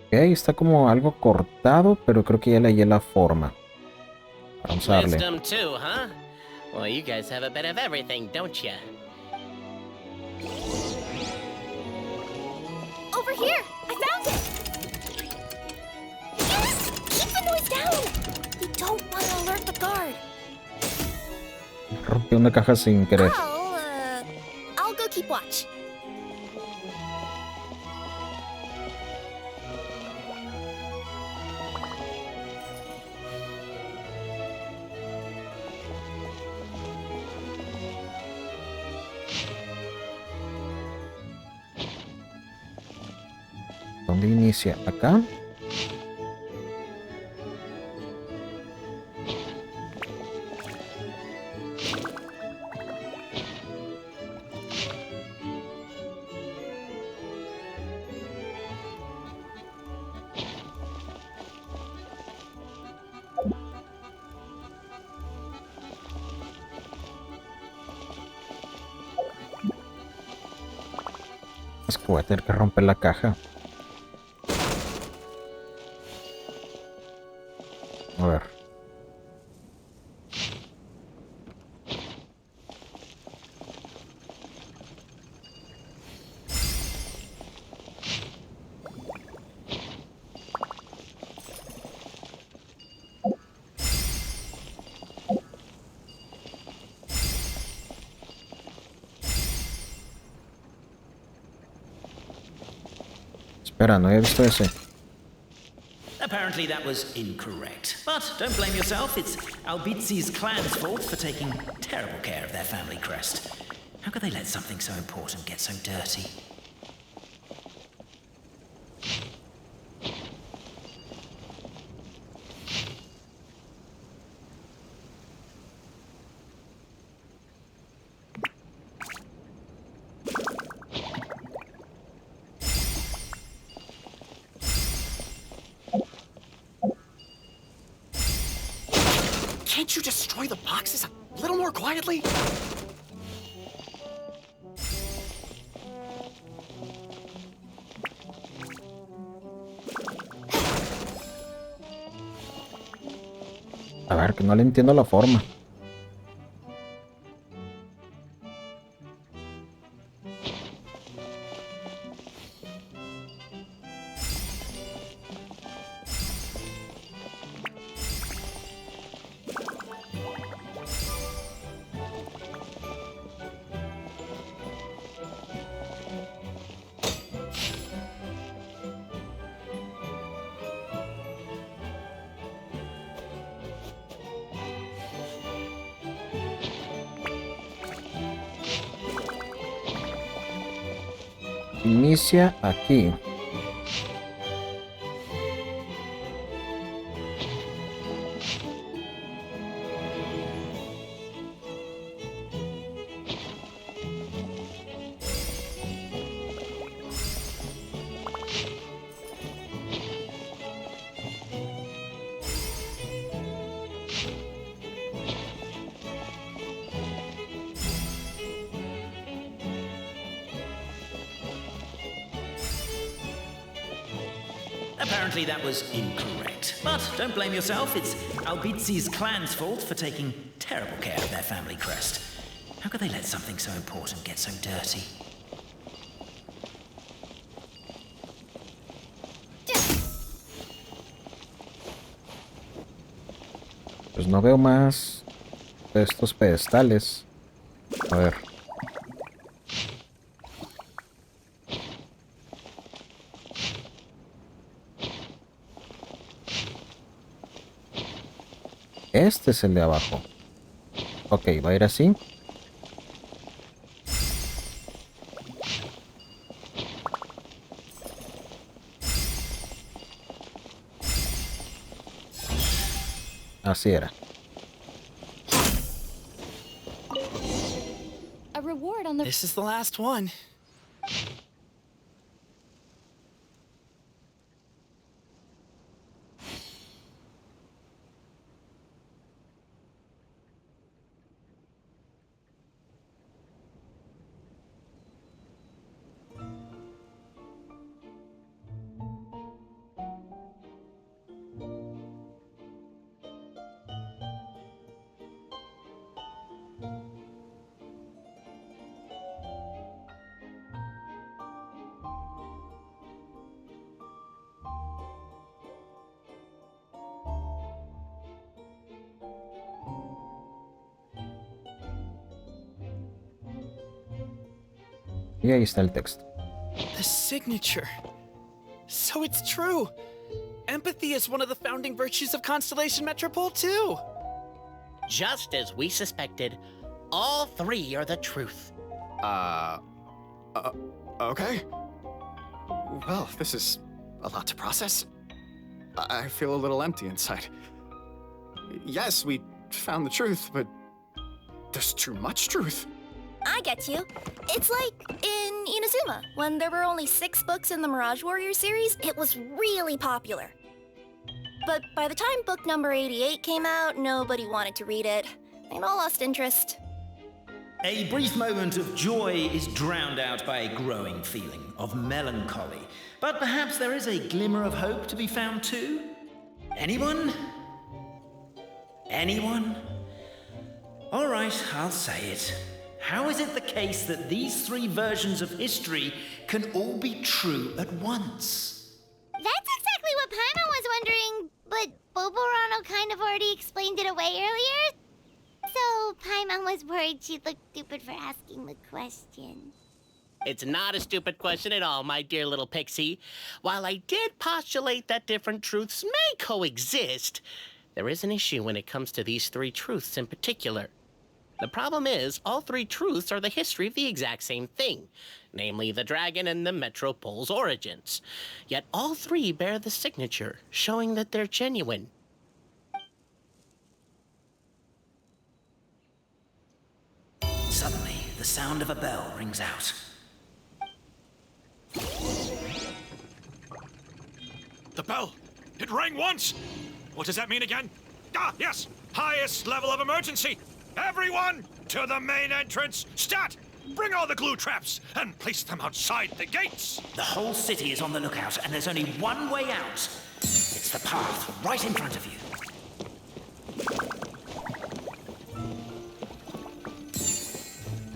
Ok, está como algo cortado, pero creo que ya le hallé la forma. Vamos a darle. Wisdom too, huh? Well, you guys have a bit of everything, don't ya? Over here! I found it! Yes! Keep the noise down! We don't want to alert the guard. Rompí una caja sin querer. I'll go keep watch. ¿Dónde inicia? ¿Acá? Es que voy a tener que romper la caja. A ver. Espera, no había visto ese. Apparently that was incorrect. But don't blame yourself, it's Albizzi's clan's fault for taking terrible care of their family crest. How could they let something so important get so dirty? Can't you destroy the boxes a little more quietly? A ver, que no le entiendo la forma. Inicia aquí. Apparently that was incorrect. But don't blame yourself, it's Albizzi's clan's fault for taking terrible care of their family crest. How could they let something so important get so dirty? Pues no veo más de estos pedestales. A ver. Este es el de abajo. Ok, va a ir así. Así era. A reward on the... This is the last one. Y ahí está el texto. The signature. So it's true. Empathy is one of the founding virtues of Constellation Metropole, too. Just as we suspected, all three are the truth. Okay. Well, this is a lot to process. I feel a little empty inside. Yes, we found the truth, but there's too much truth. I get you. It's like in Inazuma, when there were only 6 books in the Mirage Warrior series, it was really popular. But by the time book number 88 came out, nobody wanted to read it. They'd all lost interest. A brief moment of joy is drowned out by a growing feeling of melancholy. But perhaps there is a glimmer of hope to be found too? Anyone? Anyone? All right, I'll say it. How is it the case that these 3 versions of history can all be true at once? That's exactly what Paimon was wondering, but Verano kind of already explained it away earlier. So Paimon was worried she'd look stupid for asking the question. It's not a stupid question at all, my dear little pixie. While I did postulate that different truths may coexist, there is an issue when it comes to these 3 truths in particular. The problem is, all 3 truths are the history of the exact same thing, namely the dragon and the Metropole's origins. Yet all 3 bear the signature, showing that they're genuine. Suddenly, the sound of a bell rings out. The bell! It rang once! What does that mean again? Ah, yes! Highest level of emergency! Everyone, to the main entrance! Stat! Bring all the glue traps and place them outside the gates! The whole city is on the lookout, and there's only one way out. It's the path right in front of you.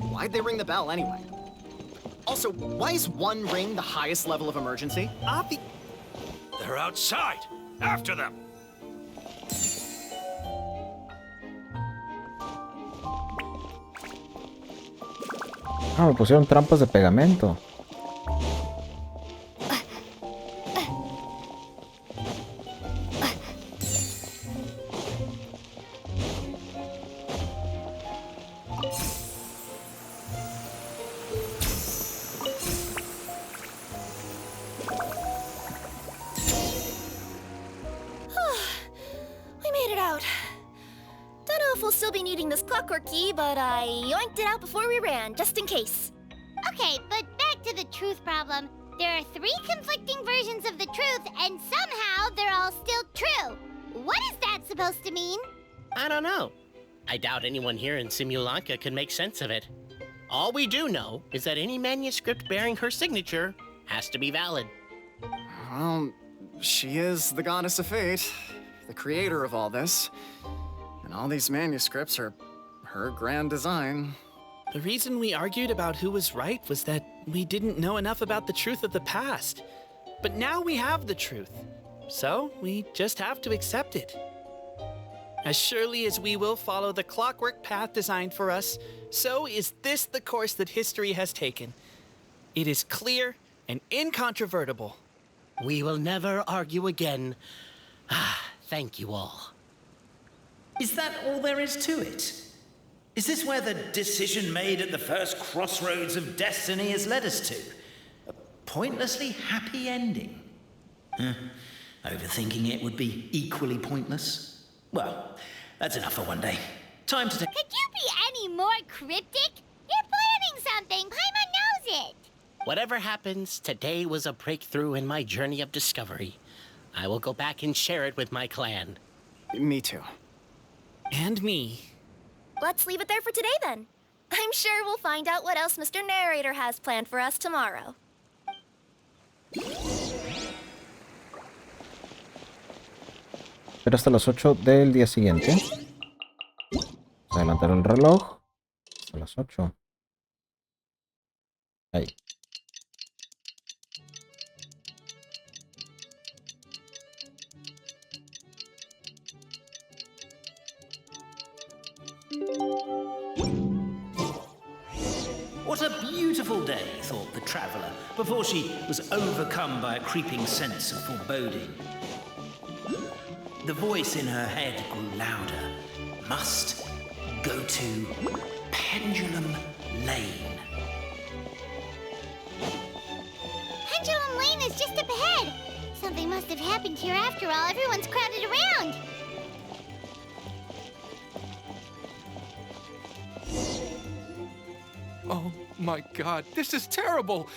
Why'd they ring the bell anyway? Also, why is 1 ring the highest level of emergency? They're outside! After them! Ah, me pusieron trampas de pegamento. We made it out. Don't know if we'll still be needing this clockwork key, but I yoinked it out before we ran, just in case. Okay, but back to the truth problem. There are 3 conflicting versions of the truth, and somehow they're all still true. What is that supposed to mean? I don't know. I doubt anyone here in Simulanka can make sense of it. All we do know is that any manuscript bearing her signature has to be valid. Well, she is the goddess of fate, the creator of all this. And all these manuscripts are her grand design. The reason we argued about who was right was that we didn't know enough about the truth of the past. But now we have the truth. So we just have to accept it. As surely as we will follow the clockwork path designed for us, so is this the course that history has taken. It is clear and incontrovertible. We will never argue again. Thank you all. Is that all there is to it? Is this where the decision made at the first crossroads of destiny has led us to? A pointlessly happy ending? Overthinking it would be equally pointless. Well, that's enough for one day. Time to take... Could you be any more cryptic? You're planning something. Paimon knows it. Whatever happens, today was a breakthrough in my journey of discovery. I will go back and share it with my clan. Me too. And me. Let's leave it there for today, then. I'm sure we'll find out what else Mr. Narrator has planned for us tomorrow. Pero hasta las 8 del día siguiente. Adelantar el reloj. Hasta las 8. Ahí. What a beautiful day, thought the traveller, before she was overcome by a creeping sense of foreboding. The voice in her head grew louder. Must go to Pendulum Lane. Pendulum Lane is just up ahead. Something must have happened here after all. Everyone's crowded around. Oh my god, this is terrible!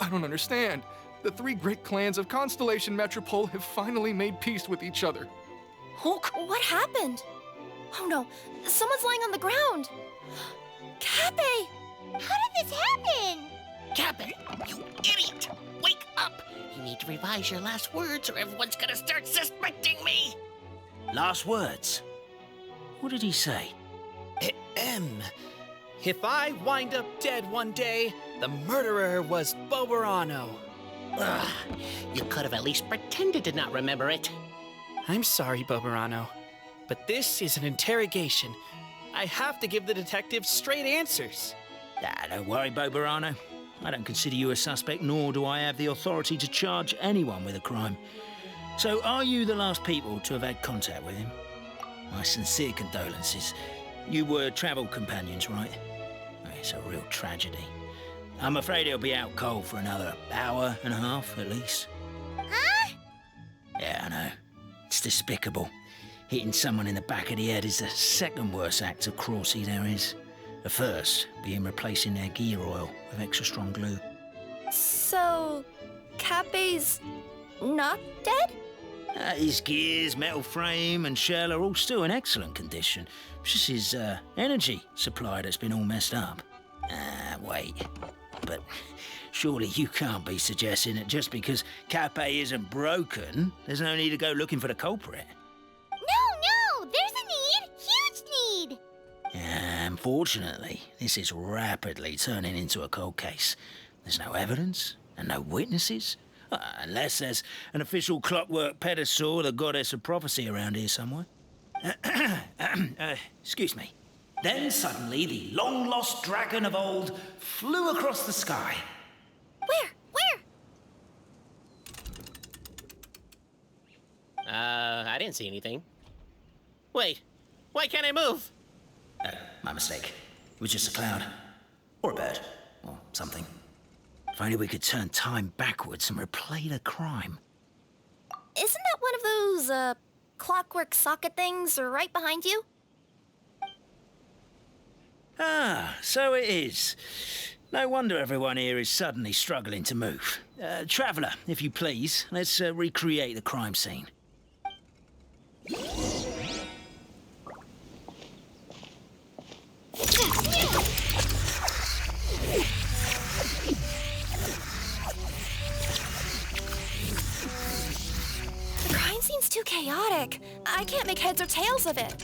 I don't understand. The three great clans of Constellation Metropole have finally made peace with each other. What happened? Oh no, someone's lying on the ground. Cappe! How did this happen? Cappe, you idiot! Wake up! You need to revise your last words or everyone's gonna start suspecting me! Last words? What did he say? If I wind up dead one day, the murderer was Verano. Ugh, you could have at least pretended to not remember it. I'm sorry, Verano, but this is an interrogation. I have to give the detectives straight answers. Don't worry, Verano. I don't consider you a suspect, nor do I have the authority to charge anyone with a crime. So, are you the last people to have had contact with him? My sincere condolences. You were travel companions, right? It's a real tragedy. I'm afraid he'll be out cold for another hour and a half, at least. Huh? Yeah, I know. It's despicable. Hitting someone in the back of the head is the second worst act of cruelty there is. The first being replacing their gear oil with extra strong glue. So, Cappe's not dead? His gears, metal frame and shell are all still in excellent condition. It's just his energy supply that's been all messed up. Wait. But surely you can't be suggesting that just because Cappe isn't broken, there's no need to go looking for the culprit. No, there's a need. Huge need. Unfortunately, this is rapidly turning into a cold case. There's no evidence and no witnesses. Unless there's an official clockwork pedestal, the goddess of prophecy around here somewhere. Excuse me. Then suddenly the long-lost dragon of old flew across the sky. Where? I didn't see anything. Wait, why can't I move? My mistake. It was just a cloud. Or a bird. Or something. If only we could turn time backwards and replay the crime. Isn't that one of those, clockwork socket things right behind you? So it is. No wonder everyone here is suddenly struggling to move. Traveller, if you please, let's recreate the crime scene. The crime scene's too chaotic. I can't make heads or tails of it.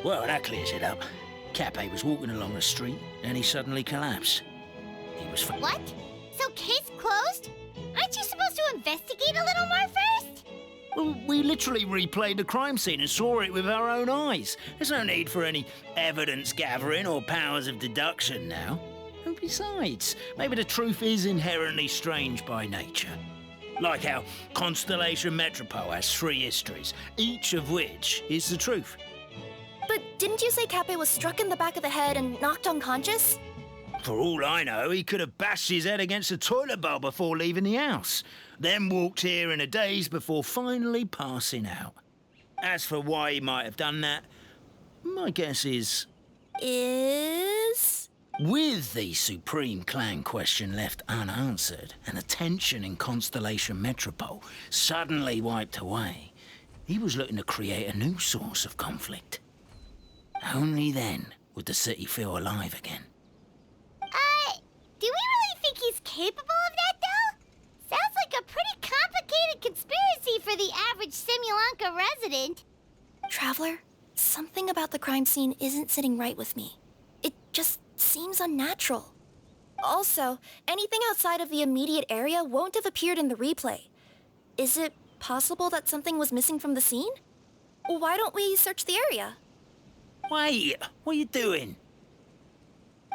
Well, that clears it up. Cappe was walking along the street, and he suddenly collapsed. He was... What? So case closed? Aren't you supposed to investigate a little more first? Well, we literally replayed the crime scene and saw it with our own eyes. There's no need for any evidence gathering or powers of deduction now. And besides, maybe the truth is inherently strange by nature. Like how Constellation Metropole has 3 histories, each of which is the truth. But didn't you say Cappe was struck in the back of the head and knocked unconscious? For all I know, he could have bashed his head against a toilet bowl before leaving the house, then walked here in a daze before finally passing out. As for why he might have done that, my guess is... With the Supreme Clan question left unanswered and the tension in Constellation Metropole suddenly wiped away, he was looking to create a new source of conflict. Only then would the city feel alive again. Do we really think he's capable of that, though? Sounds like a pretty complicated conspiracy for the average Simulanka resident. Traveler, something about the crime scene isn't sitting right with me. It just seems unnatural. Also, anything outside of the immediate area won't have appeared in the replay. Is it possible that something was missing from the scene? Why don't we search the area? Wait, what are you doing?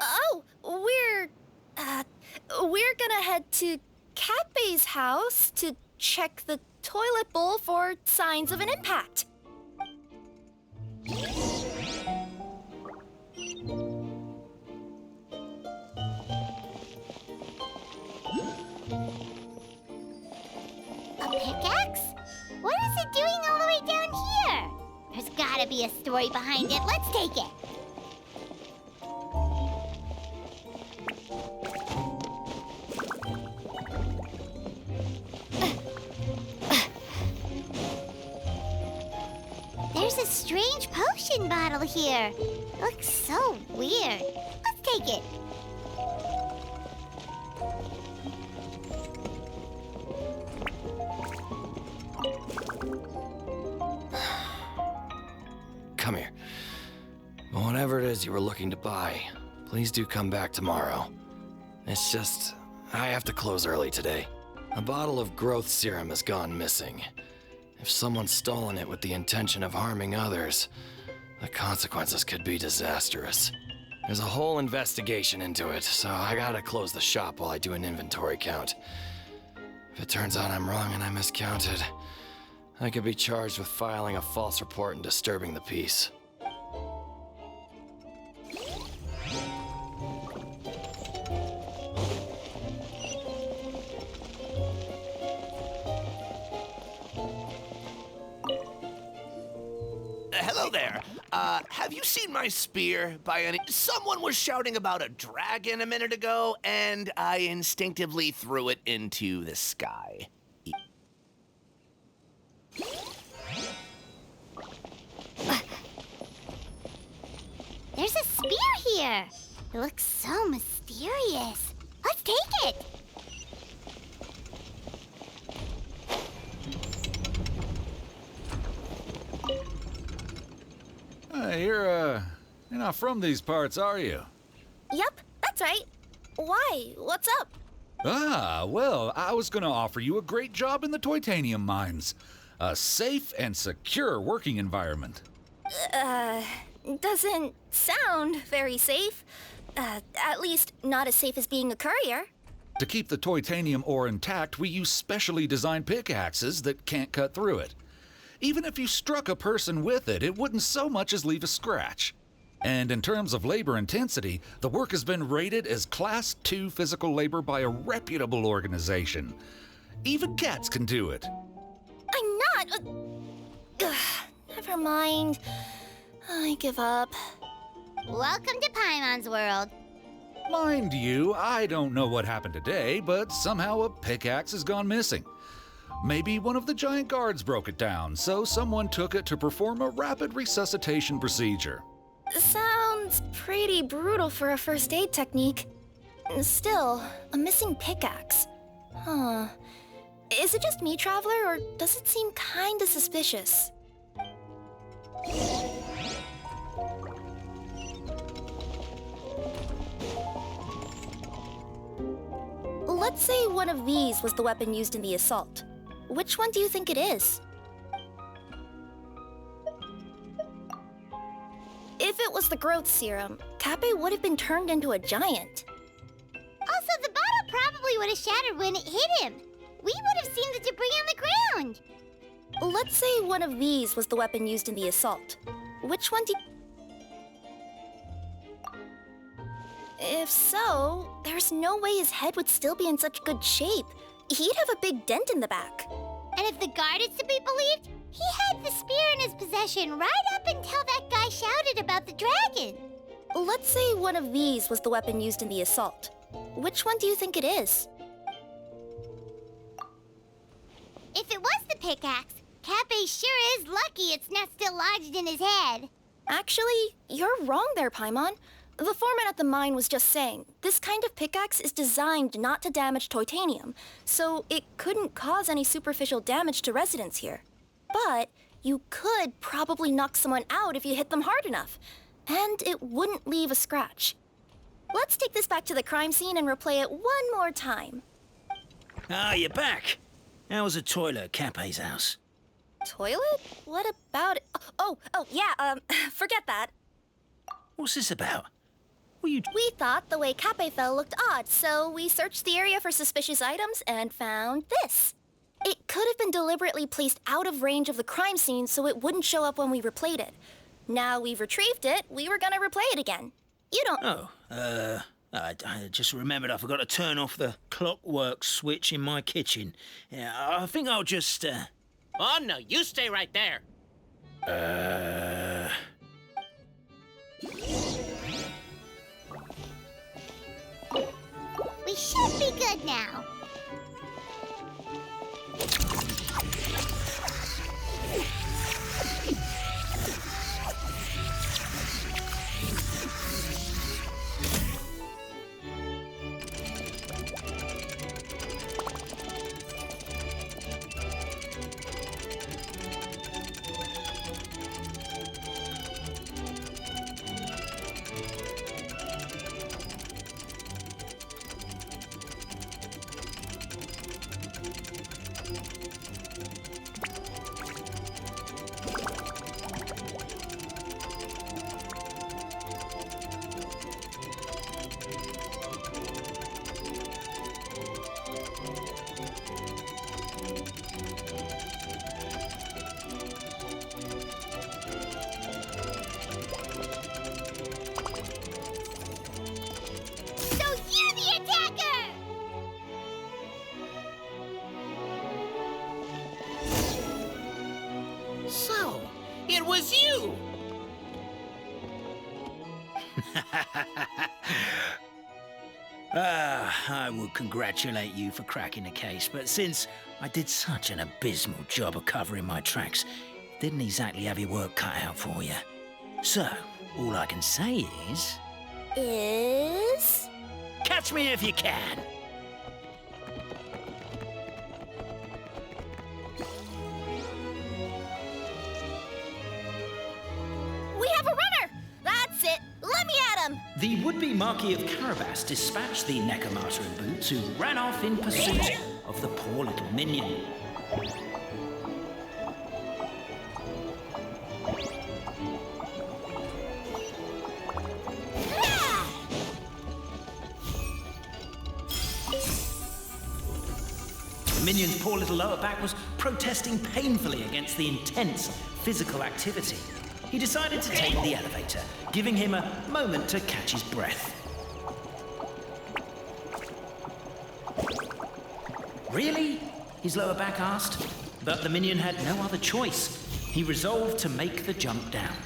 Oh, we're gonna head to Cappe's house to check the toilet bowl for signs of an impact. A pickaxe? What is it doing all the way down here? There's gotta be a story behind it. Let's take it. There's a strange potion bottle here. Looks so weird. Let's take it. Come here. Whatever it is you were looking to buy, please do come back tomorrow. It's just, I have to close early today. A bottle of growth serum has gone missing. If someone's stolen it with the intention of harming others, the consequences could be disastrous. There's a whole investigation into it, so I gotta close the shop while I do an inventory count. If it turns out I'm wrong and I miscounted, I could be charged with filing a false report and disturbing the peace. Hello there. Have you seen my spear by any... Someone was shouting about a dragon a minute ago, and I instinctively threw it into the sky. There's a spear here. It looks so mysterious. Let's take it. You're not from these parts, are you? Yep, that's right. Why? What's up? Ah, well, I was gonna offer you a great job in the Titanium mines. A safe and secure working environment. Doesn't sound very safe. At least not as safe as being a courier. To keep the Titanium ore intact, we use specially designed pickaxes that can't cut through it. Even if you struck a person with it, it wouldn't so much as leave a scratch. And in terms of labor intensity, the work has been rated as Class 2 physical labor by a reputable organization. Even cats can do it. I'm not... never mind. I give up. Welcome to Paimon's world. Mind you, I don't know what happened today, but somehow a pickaxe has gone missing. Maybe one of the giant guards broke it down, so someone took it to perform a rapid resuscitation procedure. Sounds pretty brutal for a first aid technique. Still, a missing pickaxe. Huh. Is it just me, Traveler, or does it seem kinda suspicious? Let's say one of these was the weapon used in the assault. Which one do you think it is? If it was the growth serum, Kappei would have been turned into a giant. Also, the bottle probably would have shattered when it hit him. We would have seen the debris on the ground. Let's say one of these was the weapon used in the assault. Which one do you... If so, there's no way his head would still be in such good shape. He'd have a big dent in the back. And if the guard is to be believed, he had the spear in his possession right up until that guy shouted about the dragon. Let's say one of these was the weapon used in the assault. Which one do you think it is? If it was the pickaxe, Kappei sure is lucky it's not still lodged in his head. Actually, you're wrong there, Paimon. The foreman at the mine was just saying, this kind of pickaxe is designed not to damage titanium, so it couldn't cause any superficial damage to residents here. But you could probably knock someone out if you hit them hard enough, and it wouldn't leave a scratch. Let's take this back to the crime scene and replay it one more time. Ah, you're back. How was the toilet at Kappei's house? Toilet? What about it? Yeah, forget that. What's this about? We thought the way Kappei fell looked odd, so we searched the area for suspicious items and found this. It could have been deliberately placed out of range of the crime scene so it wouldn't show up when we replayed it. Now we've retrieved it, we were gonna replay it again. You don't... I just remembered I forgot to turn off the clockwork switch in my kitchen. Yeah, I think I'll just, Oh, no, you stay right there. We should be good now. So, it was you! I would congratulate you for cracking the case, but since I did such an abysmal job of covering my tracks, didn't exactly have your work cut out for you. So, all I can say is... catch me if you can! We have a runner! That's it! Let me at him! The would-be Marquis of Carabas dispatched the Necromata in boots, who ran off in pursuit of the poor little minion. The minion's poor little lower back was protesting painfully against the intense physical activity. He decided to take the elevator, giving him a moment to catch his breath. Really? His lower back asked. But the minion had no other choice. He resolved to make the jump down.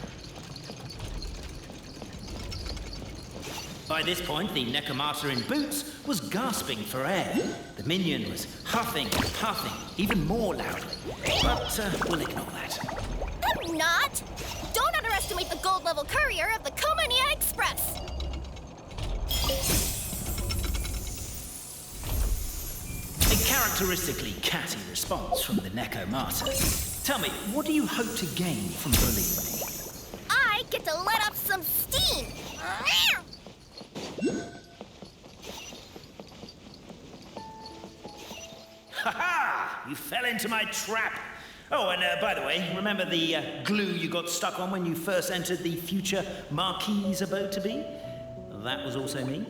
By this point, the Necromata in boots was gasping for air. The minion was huffing and puffing, even more loudly. But we'll ignore that. I'm not! Don't underestimate the gold-level courier of the Komania Express! A characteristically catty response from the Necromata. Tell me, what do you hope to gain from bullying me? I get to let off some steam! into my trap. Oh, and by the way, remember the glue you got stuck on when you first entered the future Marquis's abode-to-be? That was also me.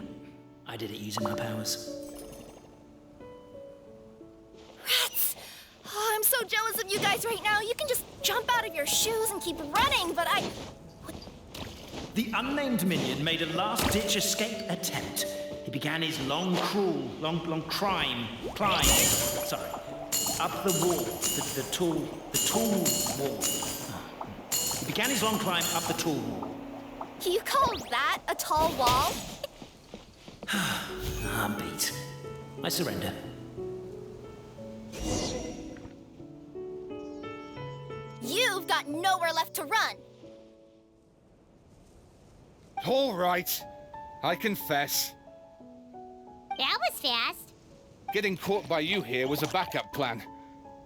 I did it using my powers. Rats! Oh, I'm so jealous of you guys right now. You can just jump out of your shoes and keep running, but I... The unnamed minion made a last-ditch escape attempt. He began his long climb, sorry, up the wall, the tall wall. He began his long climb up the tall wall. You call that a tall wall? I'm beat. I surrender. You've got nowhere left to run. All right. I confess. That was fast. Getting caught by you here was a backup plan.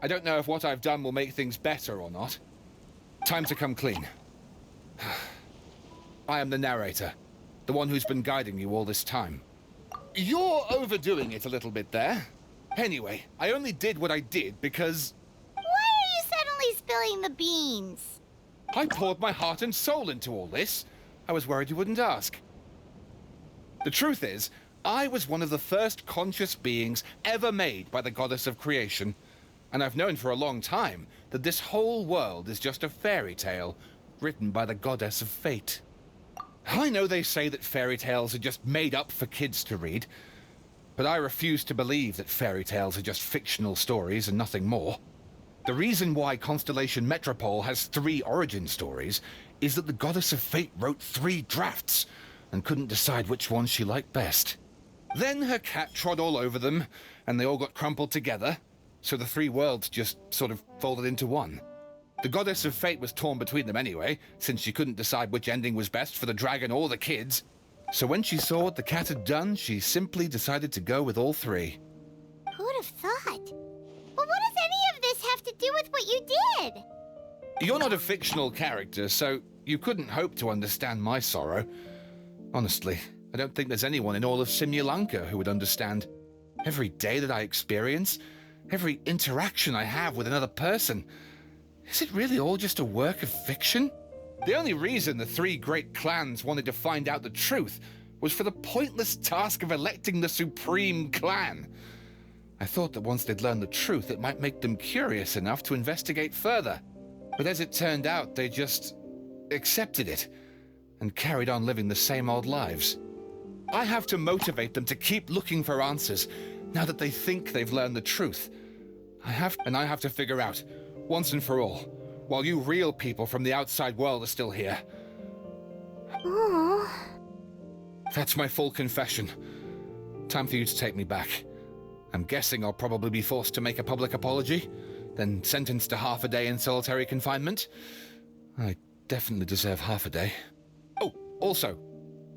I don't know if what I've done will make things better or not. Time to come clean. I am the narrator, the one who's been guiding you all this time. You're overdoing it a little bit there. Anyway, I only did what I did because... Why are you suddenly spilling the beans? I poured my heart and soul into all this. I was worried you wouldn't ask. The truth is, I was one of the first conscious beings ever made by the goddess of creation. And I've known for a long time that this whole world is just a fairy tale written by the goddess of fate. I know they say that fairy tales are just made up for kids to read, but I refuse to believe that fairy tales are just fictional stories and nothing more. The reason why Constellation Metropole has 3 origin stories is that the goddess of fate wrote 3 drafts and couldn't decide which one she liked best. Then her cat trod all over them, and they all got crumpled together, so the 3 worlds just sort of folded into one. The goddess of fate was torn between them anyway, since she couldn't decide which ending was best for the dragon or the kids. So when she saw what the cat had done, she simply decided to go with all 3. Who'd have thought? But what does any of this have to do with what you did? You're not a fictional character, so you couldn't hope to understand my sorrow. Honestly, I don't think there's anyone in all of Simulanka who would understand. Every day that I experience, every interaction I have with another person, is it really all just a work of fiction? The only reason the 3 great clans wanted to find out the truth was for the pointless task of electing the supreme clan. I thought that once they'd learned the truth, it might make them curious enough to investigate further. But as it turned out, they just accepted it and carried on living the same old lives. I have to motivate them to keep looking for answers now that they think they've learned the truth. I have to figure out, once and for all, while you real people from the outside world are still here. Aww. That's my full confession. Time for you to take me back. I'm guessing I'll probably be forced to make a public apology, then sentenced to half a day in solitary confinement. I definitely deserve half a day. Oh, also,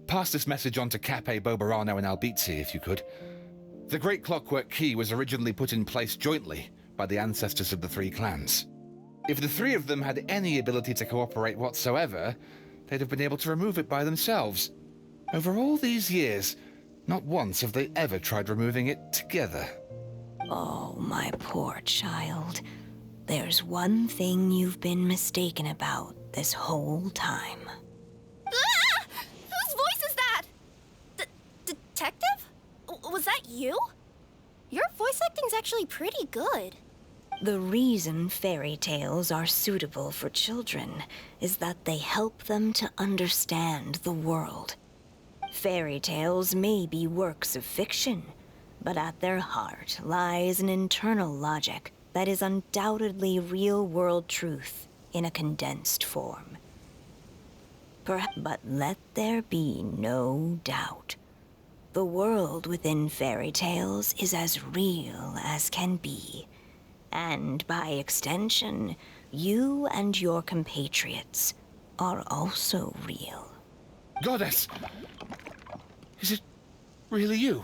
pass this message on to Cape, Verano, and Albizzi, if you could. The Great Clockwork Key was originally put in place jointly by the ancestors of the 3 clans. If the 3 of them had any ability to cooperate whatsoever, they'd have been able to remove it by themselves. Over all these years, not once have they ever tried removing it together. Oh, my poor child. There's one thing you've been mistaken about this whole time. Ah! Whose voice is that? Detective? Was that you? Your voice acting's actually pretty good. The reason fairy tales are suitable for children is that they help them to understand the world. Fairy tales may be works of fiction, but at their heart lies an internal logic that is undoubtedly real-world truth in a condensed form. But let there be no doubt. The world within fairy tales is as real as can be. And by extension, you and your compatriots are also real. Goddess! Is it really you?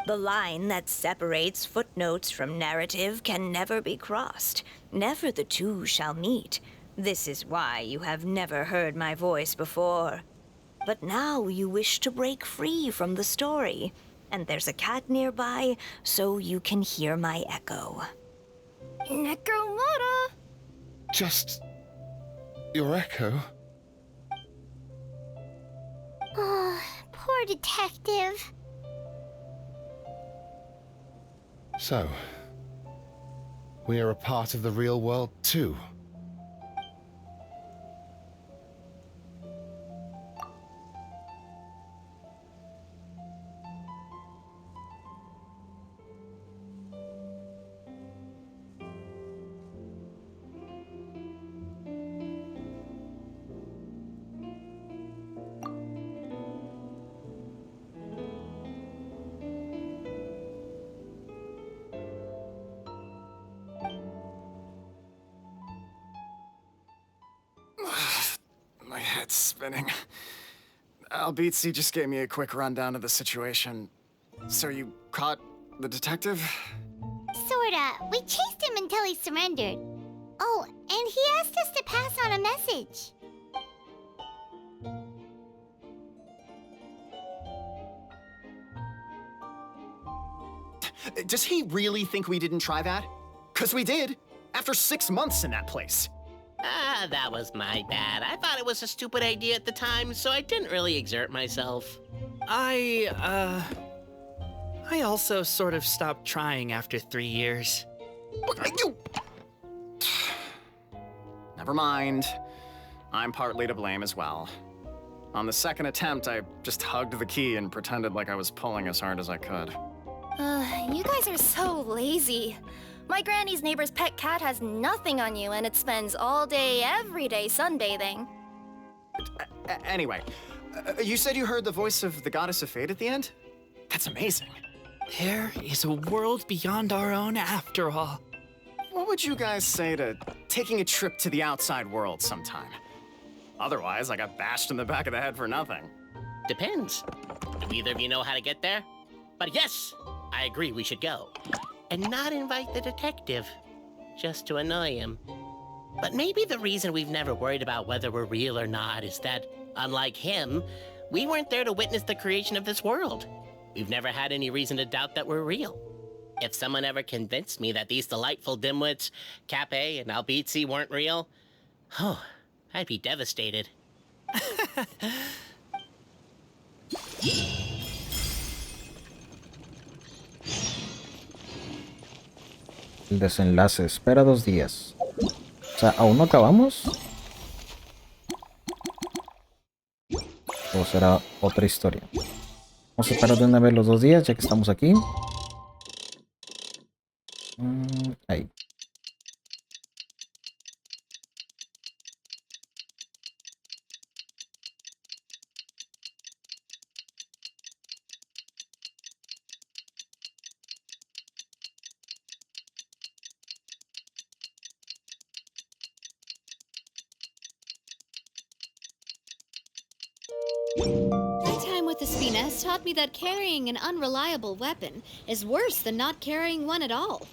The line that separates footnotes from narrative can never be crossed. Never the two shall meet. This is why you have never heard my voice before. But now you wish to break free from the story, and there's a cat nearby, so you can hear my echo. Necromora! Just your echo. Oh, poor detective. So, we are a part of the real world too. My head's spinning. Albizzi just gave me a quick rundown of the situation. So you caught the detective? Sorta. We chased him until he surrendered. Oh, and he asked us to pass on a message. Does he really think we didn't try that? 'Cause we did, after 6 months in that place. Ah, that was my bad. I thought it was a stupid idea at the time, so I didn't really exert myself. I also sort of stopped trying after 3 years. You... Never mind. I'm partly to blame as well. On the second attempt, I just hugged the key and pretended like I was pulling as hard as I could. You guys are so lazy. My granny's neighbor's pet cat has nothing on you, and it spends all day, every day sunbathing. Anyway, you said you heard the voice of the goddess of fate at the end? That's amazing. There is a world beyond our own after all. What would you guys say to taking a trip to the outside world sometime? Otherwise, I got bashed in the back of the head for nothing. Depends. Do either of you know how to get there? But yes, I agree we should go. And not invite the detective, just to annoy him. But maybe the reason we've never worried about whether we're real or not is that, unlike him, we weren't there to witness the creation of this world. We've never had any reason to doubt that we're real. If someone ever convinced me that these delightful dimwits, Cape and Albizzi, weren't real, oh, I'd be devastated. El desenlace espera 2 días. O sea, ¿aún no acabamos? ¿O será otra historia? Vamos a esperar de una vez los 2 días, ya que estamos aquí. Ahí. My time with the Spines taught me that carrying an unreliable weapon is worse than not carrying one at all.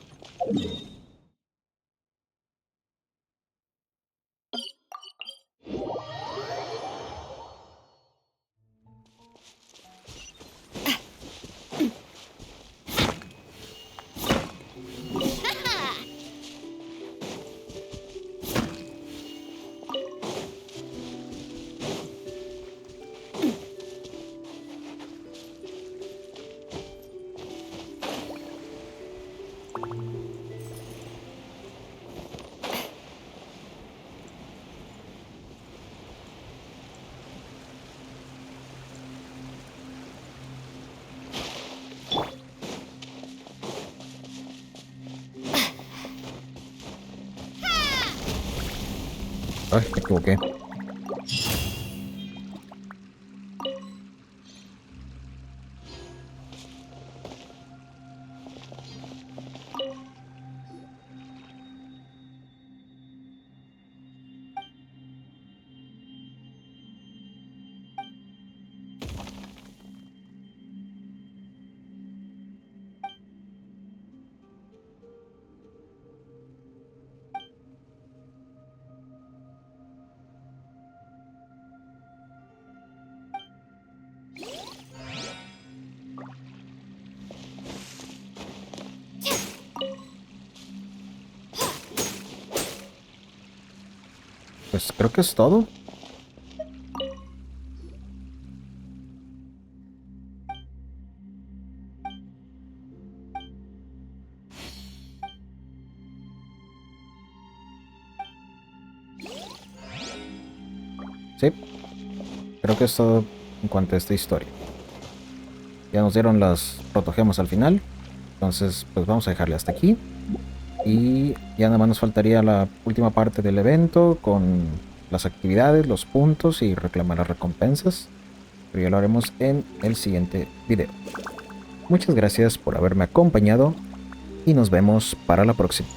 Ay, me equivoqué. pues creo que es todo. Sí, creo que es todo en cuanto a esta historia. Ya nos dieron las protogemas al final, entonces pues vamos a dejarle hasta aquí. Y ya nada más nos faltaría la última parte del evento con las actividades, los puntos y reclamar las recompensas. Pero ya lo haremos en el siguiente video. Muchas gracias por haberme acompañado y nos vemos para la próxima.